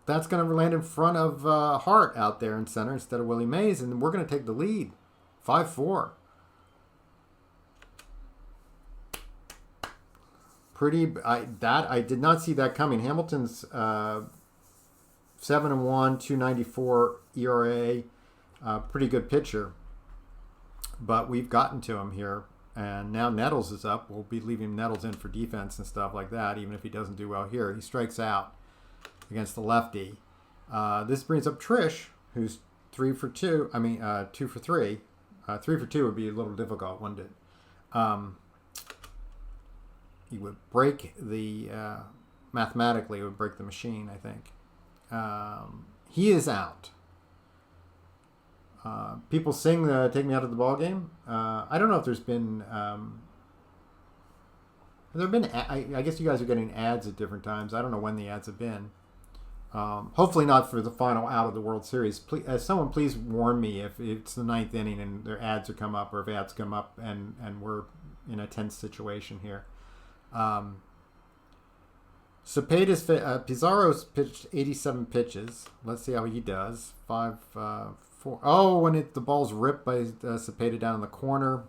S1: That's going to land in front of Hart out there in center instead of Willie Mays, and we're going to take the lead, 5-4. I did not see that coming. Hamilton's 7-1, 2.94 ERA, pretty good pitcher, but we've gotten to him here, and now Nettles is up. We'll be leaving Nettles in for defense and stuff like that, even if he doesn't do well here. He strikes out against the lefty. This brings up Trish, who's 3 for 2. 2 for 3. 3 for 2 would be a little difficult, wouldn't it? He would break the mathematically, it would break the machine, I think. He is out. People sing "Take Me Out of the Ball Game." I don't know if there's been. I guess you guys are getting ads at different times. I don't know when the ads have been. Hopefully not for the final out of the World Series. Please, someone please warn me if it's the 9th inning and their ads are come up, or if ads come up and we're in a tense situation here. Pizarro's pitched 87 pitches. Let's see how he does. 5-4. Oh, when the ball's ripped by Cepeda down in the corner.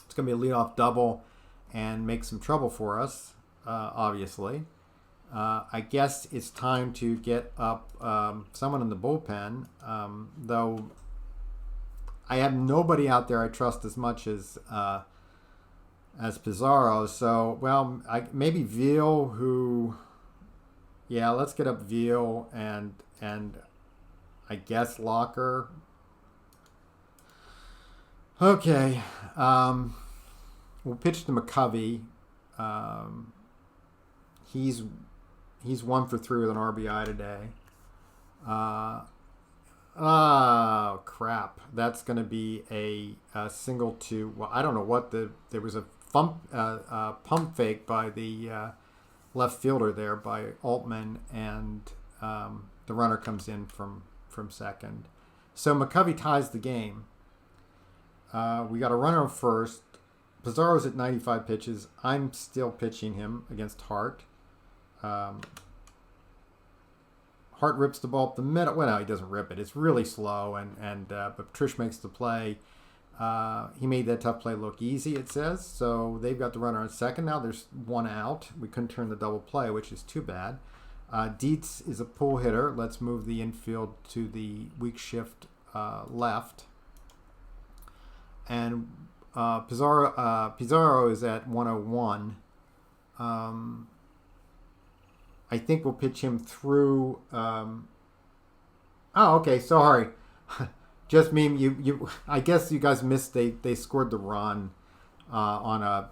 S1: It's going to be a leadoff double and make some trouble for us, obviously. I guess it's time to get up someone in the bullpen, though I have nobody out there I trust as much as Pizarro. So, well, maybe Veal, who... Yeah, let's get up Veal and I guess Locker. Okay. We'll pitch to McCovey. He's 1 for 3 with an RBI today. Oh, crap. That's going to be a single to... Well, I don't know what there was a pump fake by the left fielder there by Altman, and the runner comes in from second. So McCovey ties the game. We got a runner on first. Pizarro's at 95 pitches. I'm still pitching him against Hart. Hart rips the ball up the middle. Well, no, he doesn't rip it. It's really slow, but Trish makes the play. He made that tough play look easy, it says. So they've got the runner on second. Now there's one out. We couldn't turn the double play, which is too bad. Dietz is a pull hitter. Let's move the infield to the weak shift left. And Pizarro is at 101. I think we'll pitch him through. Okay. Sorry. Just me. You. I guess you guys missed. They scored the run on a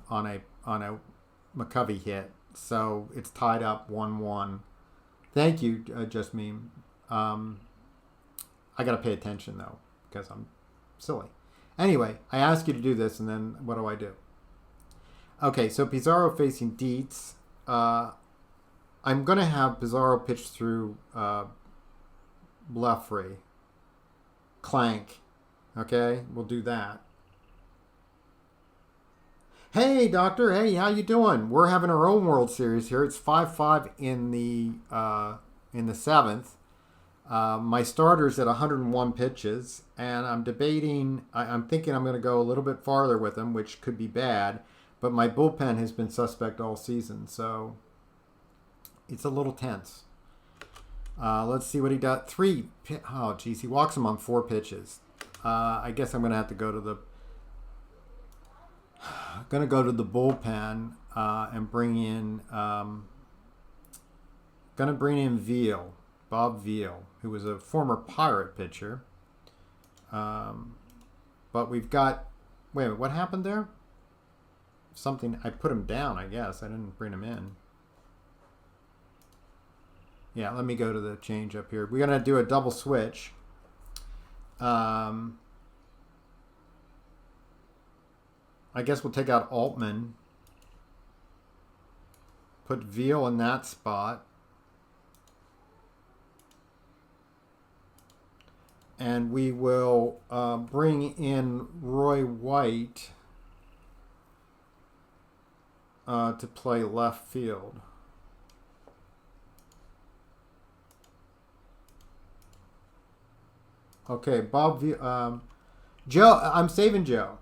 S1: McCovey hit, so it's tied up 1-1. Thank you, Just Meme. I gotta pay attention though because I'm silly. Anyway, I ask you to do this, and then what do I do? Okay, so Pizarro facing Dietz. I'm gonna have Pizarro pitch through Bluffrey. Clank. Okay, we'll do that. Hey, Doctor. Hey, how you doing? We're having our own World Series here. It's 5-5 in the 7th. My starter's at 101 pitches, and I'm debating. I'm thinking I'm going to go a little bit farther with him, which could be bad. But my bullpen has been suspect all season, so it's a little tense. Let's see what he does. Oh, geez, he walks him on 4 pitches. I guess I'm going to have to go to the bullpen and bring in. Going to bring in Bob Veal, who was a former Pirate pitcher. But we've got. Wait a minute, what happened there? Something. I put him down, I guess. I didn't bring him in. Yeah, let me go to the change up here. We're going to do a double switch. I guess we'll take out Altman. Put Veal in that spot. And we will bring in Roy White to play left field. Okay, Joe, I'm saving Joe.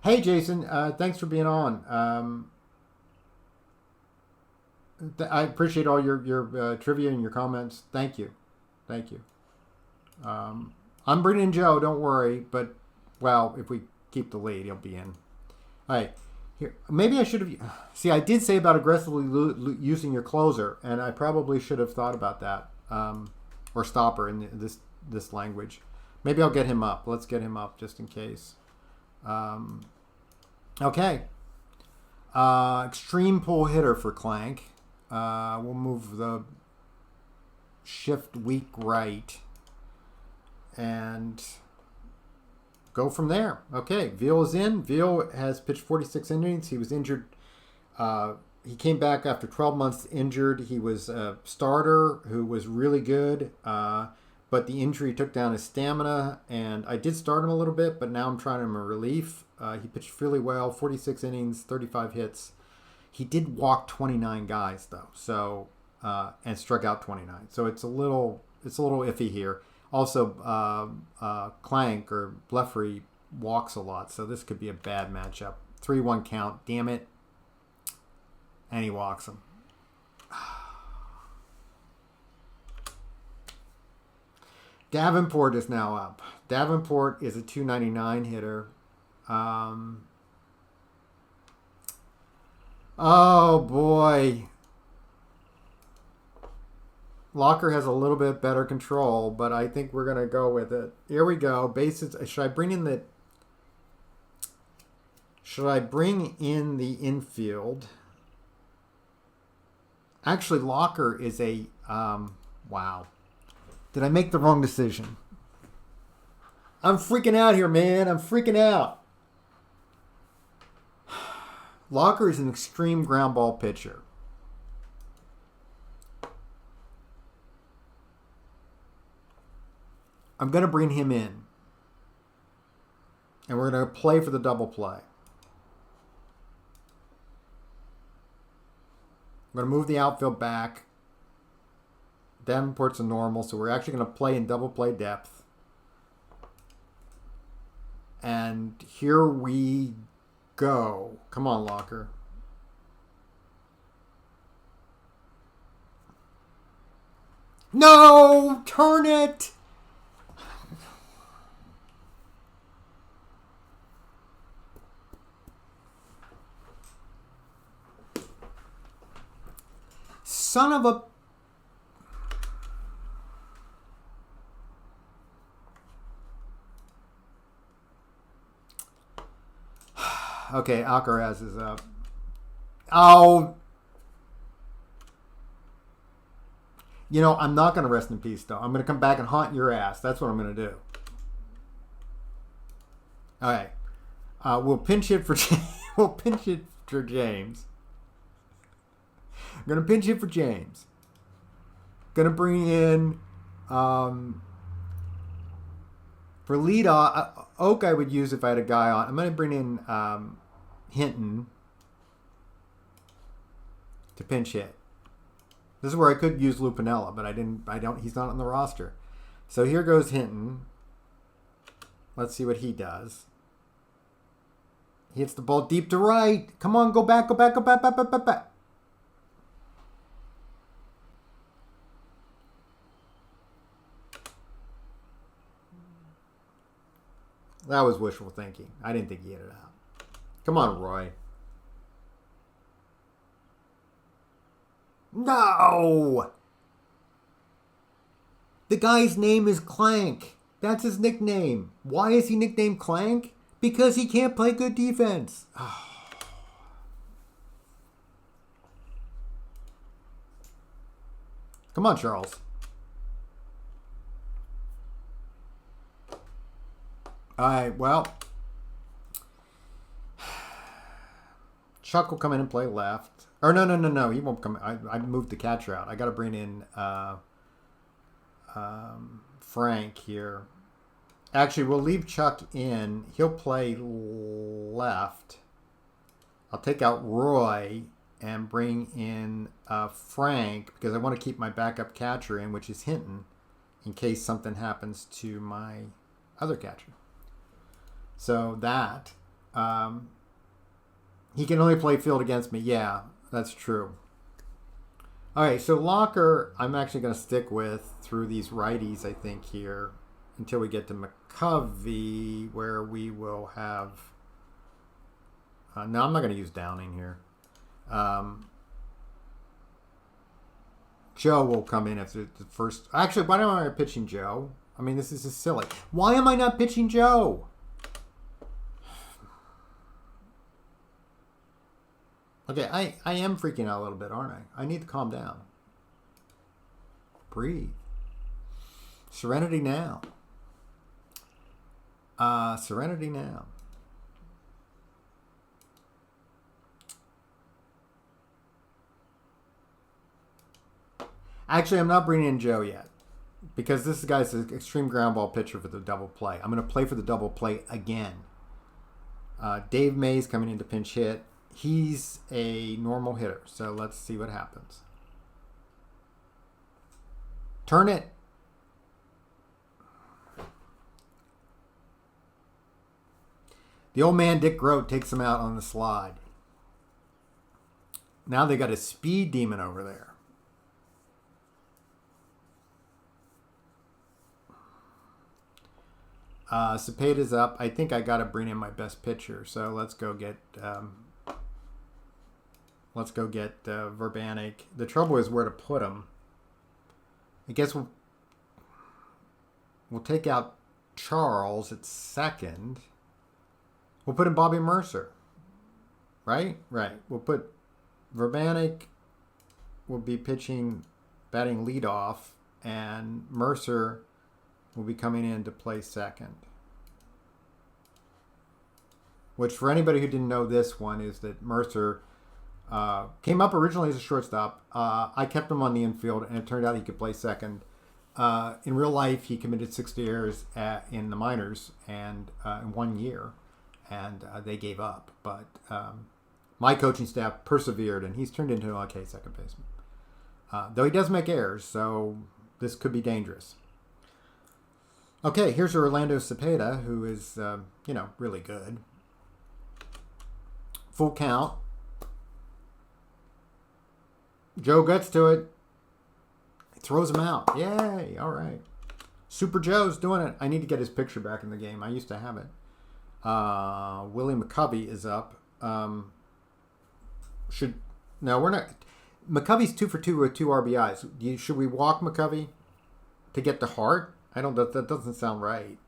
S1: Hey, Jason, thanks for being on. I appreciate all your trivia and your comments. Thank you. I'm bringing in Joe, don't worry. But, well, if we keep the lead, he'll be in. All right. Here, maybe I should have... See, I did say about aggressively using your closer, and I probably should have thought about that. Or stopper in this language. Maybe I'll get him up. Let's get him up just in case. Okay. Extreme pull hitter for Clank. We'll move the shift weak right and go from there. Okay, Veal is in. Veal has pitched 46 innings. He was injured. He came back after 12 months injured. He was a starter who was really good, but the injury took down his stamina, and I did start him a little bit, but now I'm trying him a relief. He pitched really well, 46 innings, 35 hits. He did walk 29 guys, though, so and struck out 29. So it's a little iffy here. Also, Clank or Bluffrey walks a lot, so this could be a bad matchup. 3-1 count, damn it. And he walks him. Davenport is now up. Davenport is a 299 hitter. Oh, boy. Locker has a little bit better control, but I think we're going to go with it. Here we go. Bases. Should I bring in the infield? Actually, Locker is a... wow. Did I make the wrong decision? I'm freaking out here, man. I'm freaking out. Locker is an extreme ground ball pitcher. I'm going to bring him in. And we're going to play for the double play. I'm going to move the outfield back. Davenport's a normal, so we're actually going to play in double play depth. And here we go. Come on, Locker. No! Turn it! Son of a... Okay, Alcaraz is up. Oh. You know, I'm not going to rest in peace, though. I'm going to come back and haunt your ass. That's what I'm going to do. All right. We'll pinch hit for we'll pinch hit for James. I'm going to pinch hit for James. Going to bring in For lead Oak, I would use if I had a guy on. I'm going to bring in Hinton to pinch hit. This is where I could use Lupinella, but I don't. He's not on the roster. So here goes Hinton. Let's see what he does. He hits the ball deep to right. Come on, go back, go back, go back, back, back, back, back. That was wishful thinking. I didn't think he hit it out. Come on, Roy. No! The guy's name is Clank. That's his nickname. Why is he nicknamed Clank? Because he can't play good defense. Oh. Come on, Charles. All right, well, Chuck will come in and play left. Or no. He won't come. I moved the catcher out. I got to bring in Frank here. Actually, we'll leave Chuck in. He'll play left. I'll take out Roy and bring in Frank because I want to keep my backup catcher in, which is Hinton, in case something happens to my other catcher. So that he can only play field against me. Yeah, that's true. All right, so Locker, I'm actually going to stick with through these righties, I think, here until we get to McCovey, where we will have. No, I'm not going to use Downing here. Joe will come in after the first. Actually, why don't I pitching Joe? I mean, this is just silly. Why am I not pitching Joe? Okay, I am freaking out a little bit, aren't I? I need to calm down. Breathe. Serenity now. Serenity now. Actually, I'm not bringing in Joe yet because this guy's an extreme ground ball pitcher for the double play. I'm going to play for the double play again. Dave May's coming in to pinch hit. He's a normal hitter, so let's see what happens. Turn it. The old man, Dick Grote, takes him out on the slide. Now they got a speed demon over there. Cepeda's up. I think I got to bring in my best pitcher, so let's go get... Verbanik. The trouble is where to put him. I guess we'll take out Charles at second. We'll put in Bobby Mercer. Right? Right. We'll put Verbanik will be batting leadoff, and Mercer will be coming in to play second. Which, for anybody who didn't know this one, is that Mercer... came up originally as a shortstop. I kept him on the infield, and it turned out he could play second. In real life, he committed 60 errors in the minors and in 1 year, and they gave up. But my coaching staff persevered, and he's turned into an okay second baseman. Though he does make errors, so this could be dangerous. Okay, here's Orlando Cepeda, who is, really good. Full count. Joe gets to it. He throws him out. Yay. All right. Super Joe's doing it. I need to get his picture back in the game. I used to have it. Willie McCovey is up. No, we're not. McCovey's 2 for 2 with 2 RBIs. Should we walk McCovey to get to Hart? That doesn't sound right.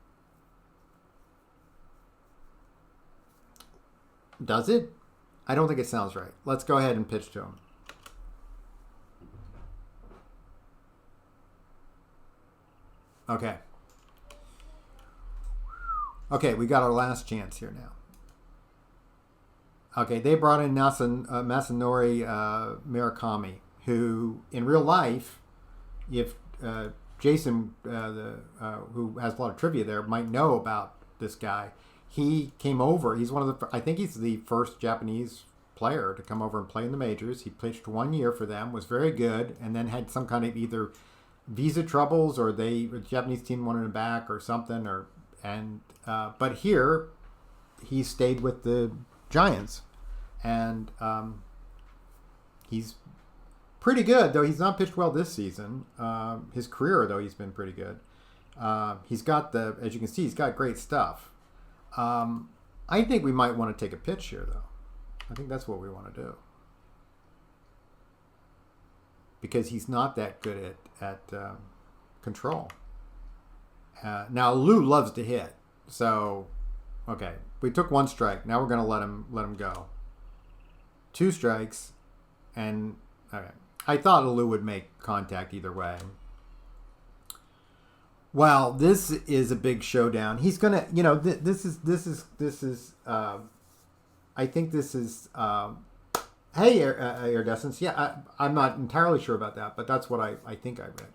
S1: Does it? I don't think it sounds right. Let's go ahead and pitch to him. Okay. Okay, we got our last chance here now. Okay, they brought in Masanori Murakami, who in real life, if Jason, who has a lot of trivia there, might know about this guy. He came over. He's one of the. I think he's the first Japanese player to come over and play in the majors. He pitched 1 year for them, was very good, and then had some kind of either visa troubles or the Japanese team wanted him back or something. But here he stayed with the Giants, and he's pretty good, though he's not pitched well this season. His career, though, he's been pretty good. He's got as you can see, he's got great stuff. I think we might want to take a pitch here, though. I think that's what we want to do. Because he's not that good at control. Now, Lou loves to hit. So, okay, we took 1 strike. Now we're going to let him go. 2 strikes. And, okay. I thought Lou would make contact either way. Well, this is a big showdown. He's gonna, this is. I think this is. Hey, Iridescence. Yeah, I'm not entirely sure about that, but that's what I think I read.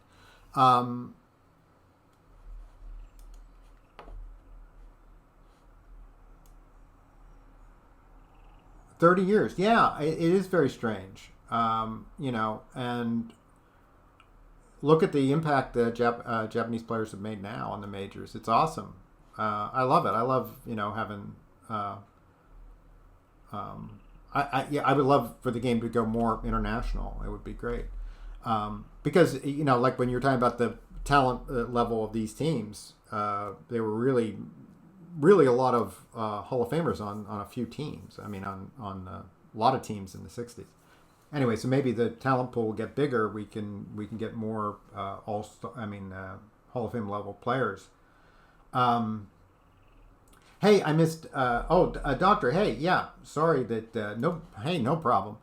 S1: 30 years. Yeah, it is very strange. And look at the impact that Japanese players have made now on the majors. It's awesome. I love it. I love, having. I would love for the game to go more international. It would be great. Because, like when you're talking about the talent level of these teams, they were really a lot of Hall of Famers on a few teams. I mean, on a lot of teams in the 60s. Anyway, so maybe the talent pool will get bigger. We can get more Hall of Fame level players. Hey, I missed. Doctor. Hey, yeah. Sorry that. No. Hey, no problem.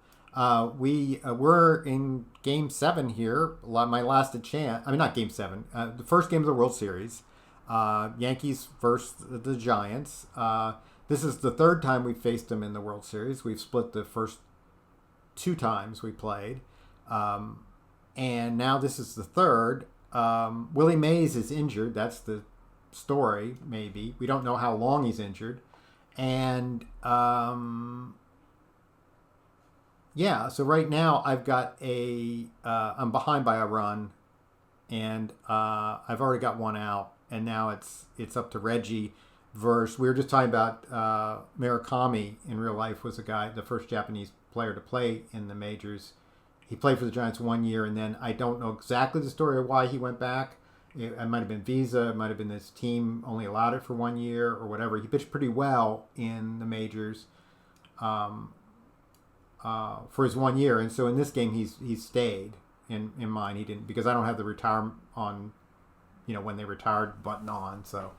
S1: We're in Game 7 here. My last chance. I mean, not Game 7. The first game of the World Series. Yankees versus the Giants. This is the 3rd time we've faced them in the World Series. We've split the first 2 times we played, and now this is the 3rd. Willie Mays is injured. That's the story. Maybe we don't know how long he's injured, and so right now I've got I'm behind by a run, and I've already got 1 out, and now it's up to Reggie. We were just talking about Murakami in real life was the first Japanese player to play in the majors. He played for the Giants 1 year, and then I don't know exactly the story of why he went back. It might have been visa. It might have been this team only allowed it for 1 year or whatever. He pitched pretty well in the majors for his 1 year, and so in this game he's stayed in mine. He didn't, because I don't have the retire on, when they retired button on. So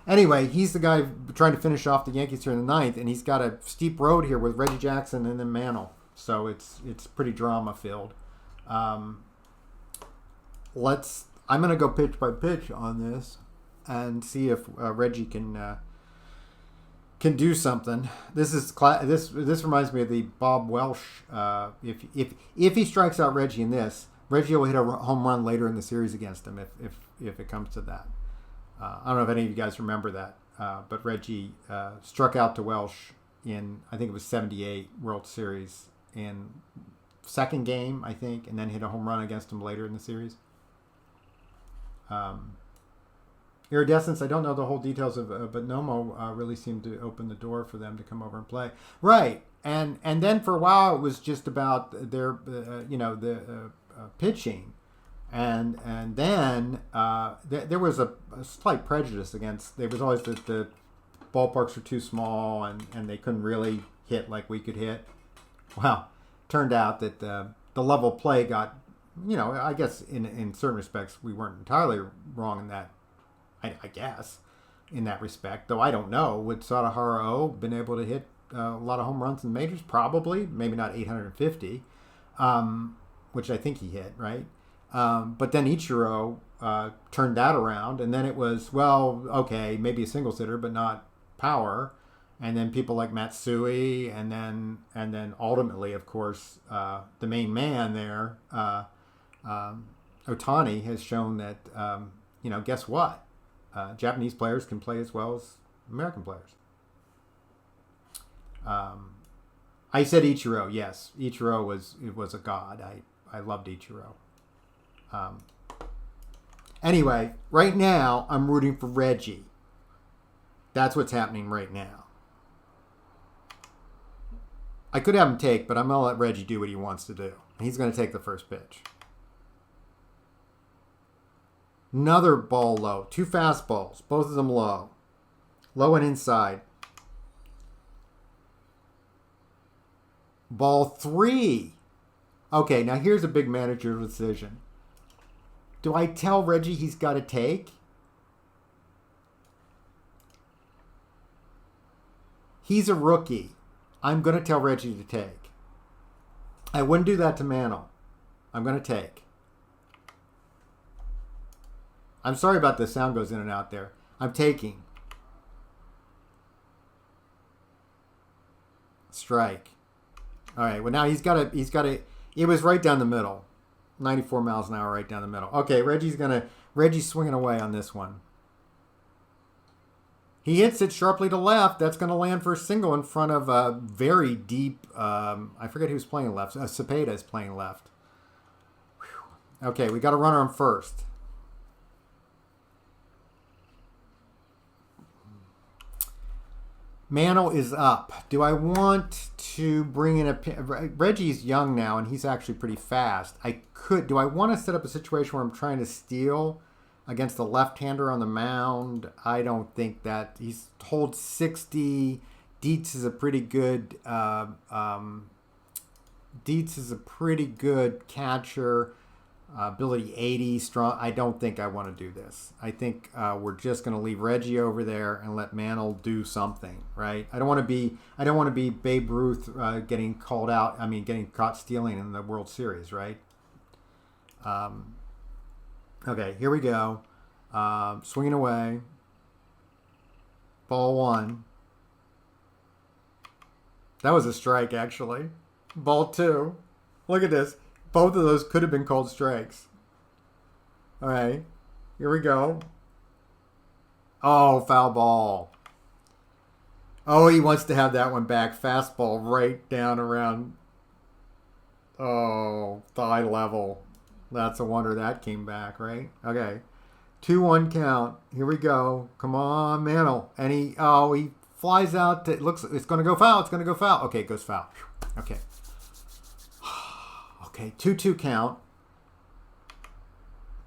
S1: anyway, he's the guy trying to finish off the Yankees here in the 9th, and he's got a steep road here with Reggie Jackson and then Mantle. So it's pretty drama filled. I'm going to go pitch by pitch on this and see if Reggie can do something. This reminds me of the Bob Welsh. If he strikes out Reggie in this, Reggie will hit a home run later in the series against him if it comes to that. I don't know if any of you guys remember that, but Reggie struck out to Welsh in, I think it was 78 World Series in 2nd game, I think, and then hit a home run against him later in the series. Iridescence, I don't know the whole details of, but Nomo really seemed to open the door for them to come over and play. Right, and then for a while it was just about their, the pitching. And then there was a slight prejudice against. There was always that the ballparks were too small and they couldn't really hit like we could hit. Well, turned out that the level of play got, I guess in certain respects we weren't entirely wrong in that. I guess in that respect, though I don't know. Would Sadahara been able to hit a lot of home runs in the majors? Probably, maybe not 850, which I think he hit, right? But then Ichiro turned that around, and then it was, well, okay, maybe a single hitter, but not power. And then people like Matsui, and then ultimately, of course, the main man there, Ohtani has shown that, guess what? Japanese players can play as well as American players. I said Ichiro. Yes, Ichiro was a god. I loved Ichiro. Anyway, right now I'm rooting for Reggie. That's what's happening right now. I could have him take, but I'm going to let Reggie do what he wants to do. He's going to take the first pitch. Another ball low. 2 fastballs. Both of them low. Low and inside. Ball 3. Okay, now here's a big managerial decision. Do I tell Reggie he's got to take? He's a rookie. I'm going to tell Reggie to take. I wouldn't do that to Mantle. I'm going to take. I'm sorry about the sound goes in and out there. I'm taking. Strike. All right. Well, now he's got to. It was right down the middle. 94 miles an hour right down the middle. Okay, Reggie's swinging away on this one. He hits it sharply to left. That's going to land for a single in front of a very deep, I forget who's playing left. Cepeda is playing left. Whew. Okay, we got a runner on first. Mantle is up. Do I want to bring in Reggie's young now, and he's actually pretty fast. Do I want to set up a situation where I'm trying to steal against the left-hander on the mound? I don't think that. He's holds 60. Dietz is a pretty good catcher. Ability 80, strong. I don't think I want to do this. I think we're just going to leave Reggie over there and let Mantle do something, right? I don't want to be Babe Ruth getting called out. I mean, getting caught stealing in the World Series, right? Okay, here we go. Swinging away. Ball 1. That was a strike, actually. Ball 2. Look at this. Both of those could have been called strikes. All right, here we go. Oh, foul ball. Oh, he wants to have that one back. Fastball right down around, thigh level. That's a wonder that came back, right? Okay. 2-1 count. Here we go. Come on, Mantle. And he flies out. It's going to go foul. It's going to go foul. Okay, it goes foul. Okay. Okay, 2-2 count.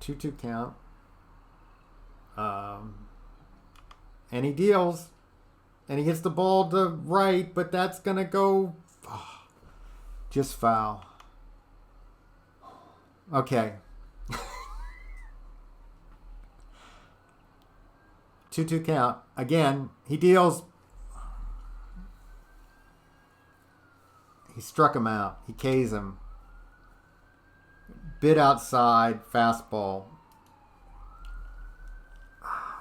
S1: 2-2 count. And he deals. And he hits the ball to right, but that's going to go just foul. Okay. 2-2 count. Again, he deals. He struck him out. He K's him. Bit outside, fastball.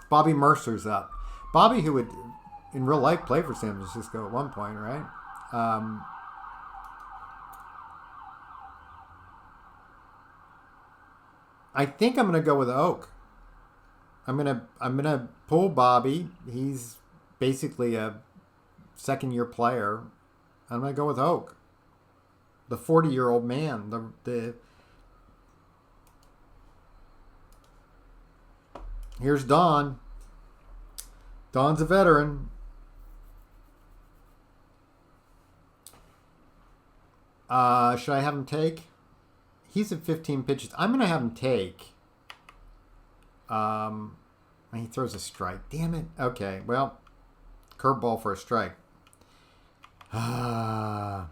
S1: Bobby Mercer's up. Bobby, who would, in real life, play for San Francisco at one point, right? I think I'm going to go with Oak. I'm gonna pull Bobby. He's basically a second-year player. I'm going to go with Oak, the 40-year-old man. Here's Don. Don's a veteran. Should I have him take? He's at 15 pitches. I'm going to have him take. And he throws a strike. Damn it. Okay, well, curveball for a strike. Oh,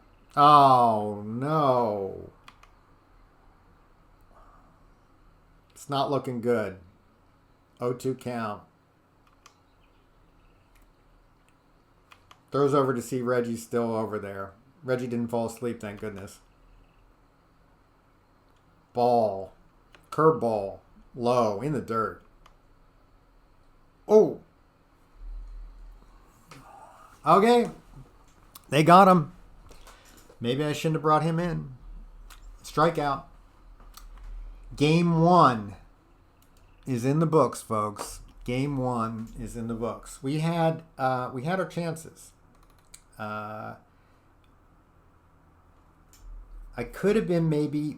S1: no. It's not looking good. 0-2 count. Throws over to see Reggie's still over there. Reggie didn't fall asleep, thank goodness. Ball. Curveball. Low. In the dirt. Oh. Okay. They got him. Maybe I shouldn't have brought him in. Strikeout. Game 1 is in the books, folks. Game 1 is in the books. We had our chances. I could have been maybe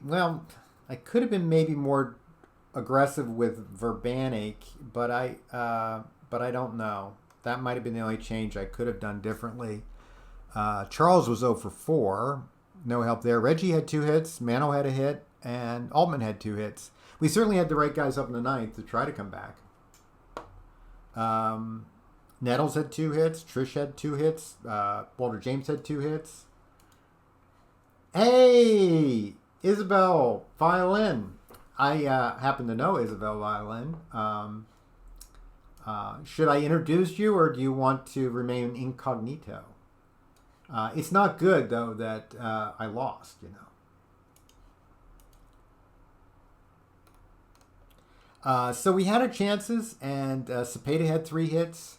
S1: more aggressive with Verbanik, but I don't know. That might have been the only change I could have done differently. Charles was 0 for 4. No help there. Reggie had 2 hits. Mano had a hit. And Altman had 2 hits. We certainly had the right guys up in the 9th to try to come back. Nettles had 2 hits. Trish had 2 hits. Walter James had 2 hits. Hey! Isabel Violin. I happen to know Isabel Violin. Should I introduce you, or do you want to remain incognito? It's not good, though, that I lost, you know. So we had our chances, and Cepeda had 3 hits.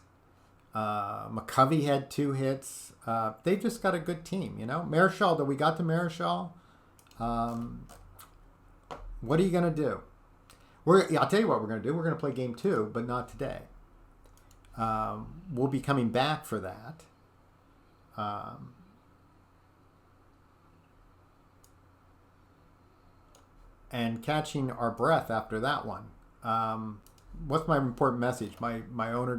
S1: McCovey had 2 hits. They've just got a good team, you know. Marichal, though, we got to Marichal. What are you going to do? I'll tell you what we're going to do. We're going to play game 2, but not today. We'll be coming back for that. And catching our breath after that one. What's my important message? My owner,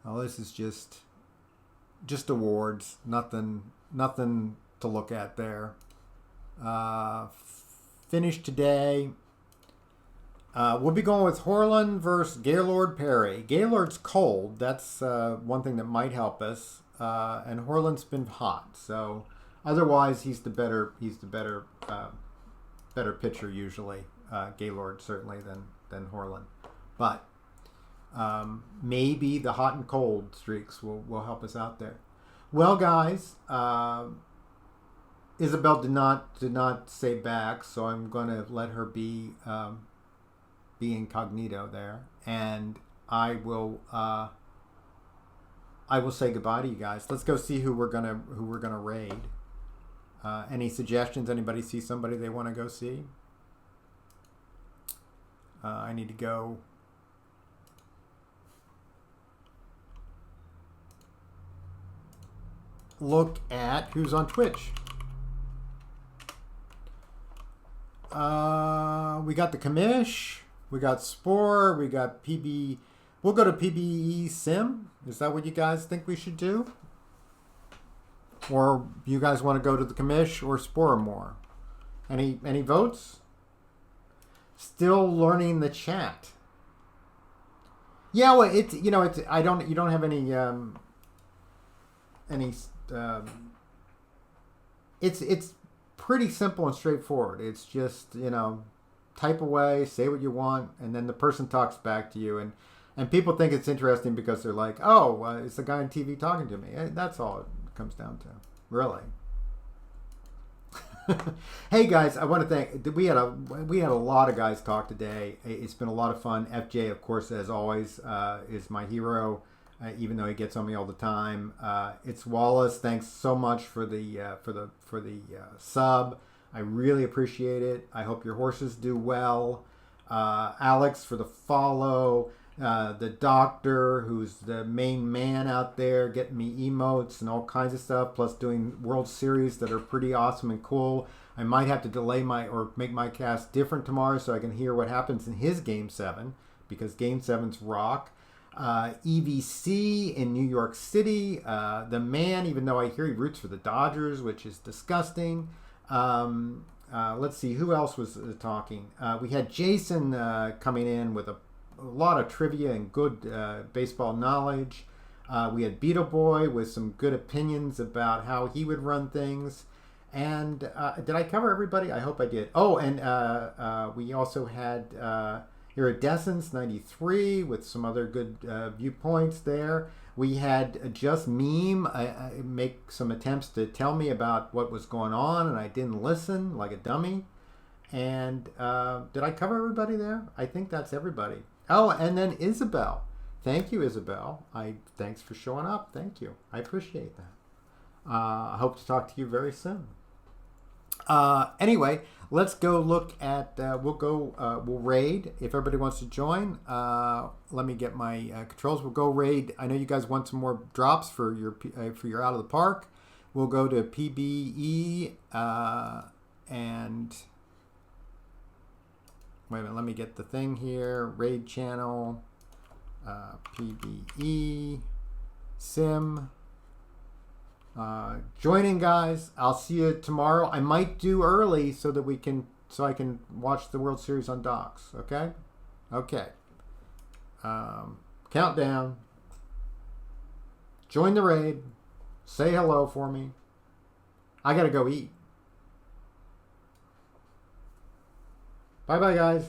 S1: this is just awards. Nothing to look at there. Finished today. We'll be going with Horland versus Gaylord Perry. Gaylord's cold. That's one thing that might help us. And Horland's been hot. So otherwise, he's the better pitcher usually. Gaylord certainly than Horland. But maybe the hot and cold streaks will help us out there. Well, guys, Isabel did not say back, so I'm going to let her be incognito there, and I will say goodbye to you guys. Let's go see who we're gonna raid. Any suggestions? Anybody see somebody they want to go see? I need to go. Look at who's on Twitch. We got the Commish. We got Spore. We got PB. We'll go to PBE Sim. Is that what you guys think we should do? Or you guys want to go to the Commish or Spore more? Any votes? Still learning the chat. Yeah, well, it's you don't have any it's pretty simple and straightforward. It's just, type away, say what you want, and then the person talks back to you. And people think it's interesting because they're like, oh, it's the guy on TV talking to me. That's all it comes down to, really. Hey guys, I want to thank. We had a lot of guys talk today. It's been a lot of fun. FJ, of course, as always, is my hero, even though he gets on me all the time. It's Wallace. Thanks so much for the sub. I really appreciate it. I hope your horses do well. Alex for the follow. The doctor, who's the main man out there, getting me emotes and all kinds of stuff, plus doing World Series that are pretty awesome and cool. I might have to delay make my cast different tomorrow so I can hear what happens in his Game 7, because Game 7's rock. EVC in New York City. The man, even though I hear he roots for the Dodgers, which is disgusting. Let's see, who else was talking? We had Jason coming in with a lot of trivia and good baseball knowledge. We had Beetle Boy with some good opinions about how he would run things. And did I cover everybody? I hope I did. Oh, and we also had Iridescence 93 with some other good viewpoints there. We had Just Meme make some attempts to tell me about what was going on, and I didn't listen like a dummy. And did I cover everybody there? I think that's everybody. Oh, and then Isabel. Thank you, Isabel. Thanks for showing up. Thank you. I appreciate that. I hope to talk to you very soon. Anyway, let's go look at. We'll raid if everybody wants to join. Let me get my controls. We'll go raid. I know you guys want some more drops for your out of the park. We'll go to PBE and wait a minute. Let me get the thing here. Raid channel. PBE Sim. Joining, guys. I'll see you tomorrow. I might do early so I can watch the World Series on Docs. Okay. Countdown. Join the raid. Say hello for me. I gotta go eat. Bye bye, guys.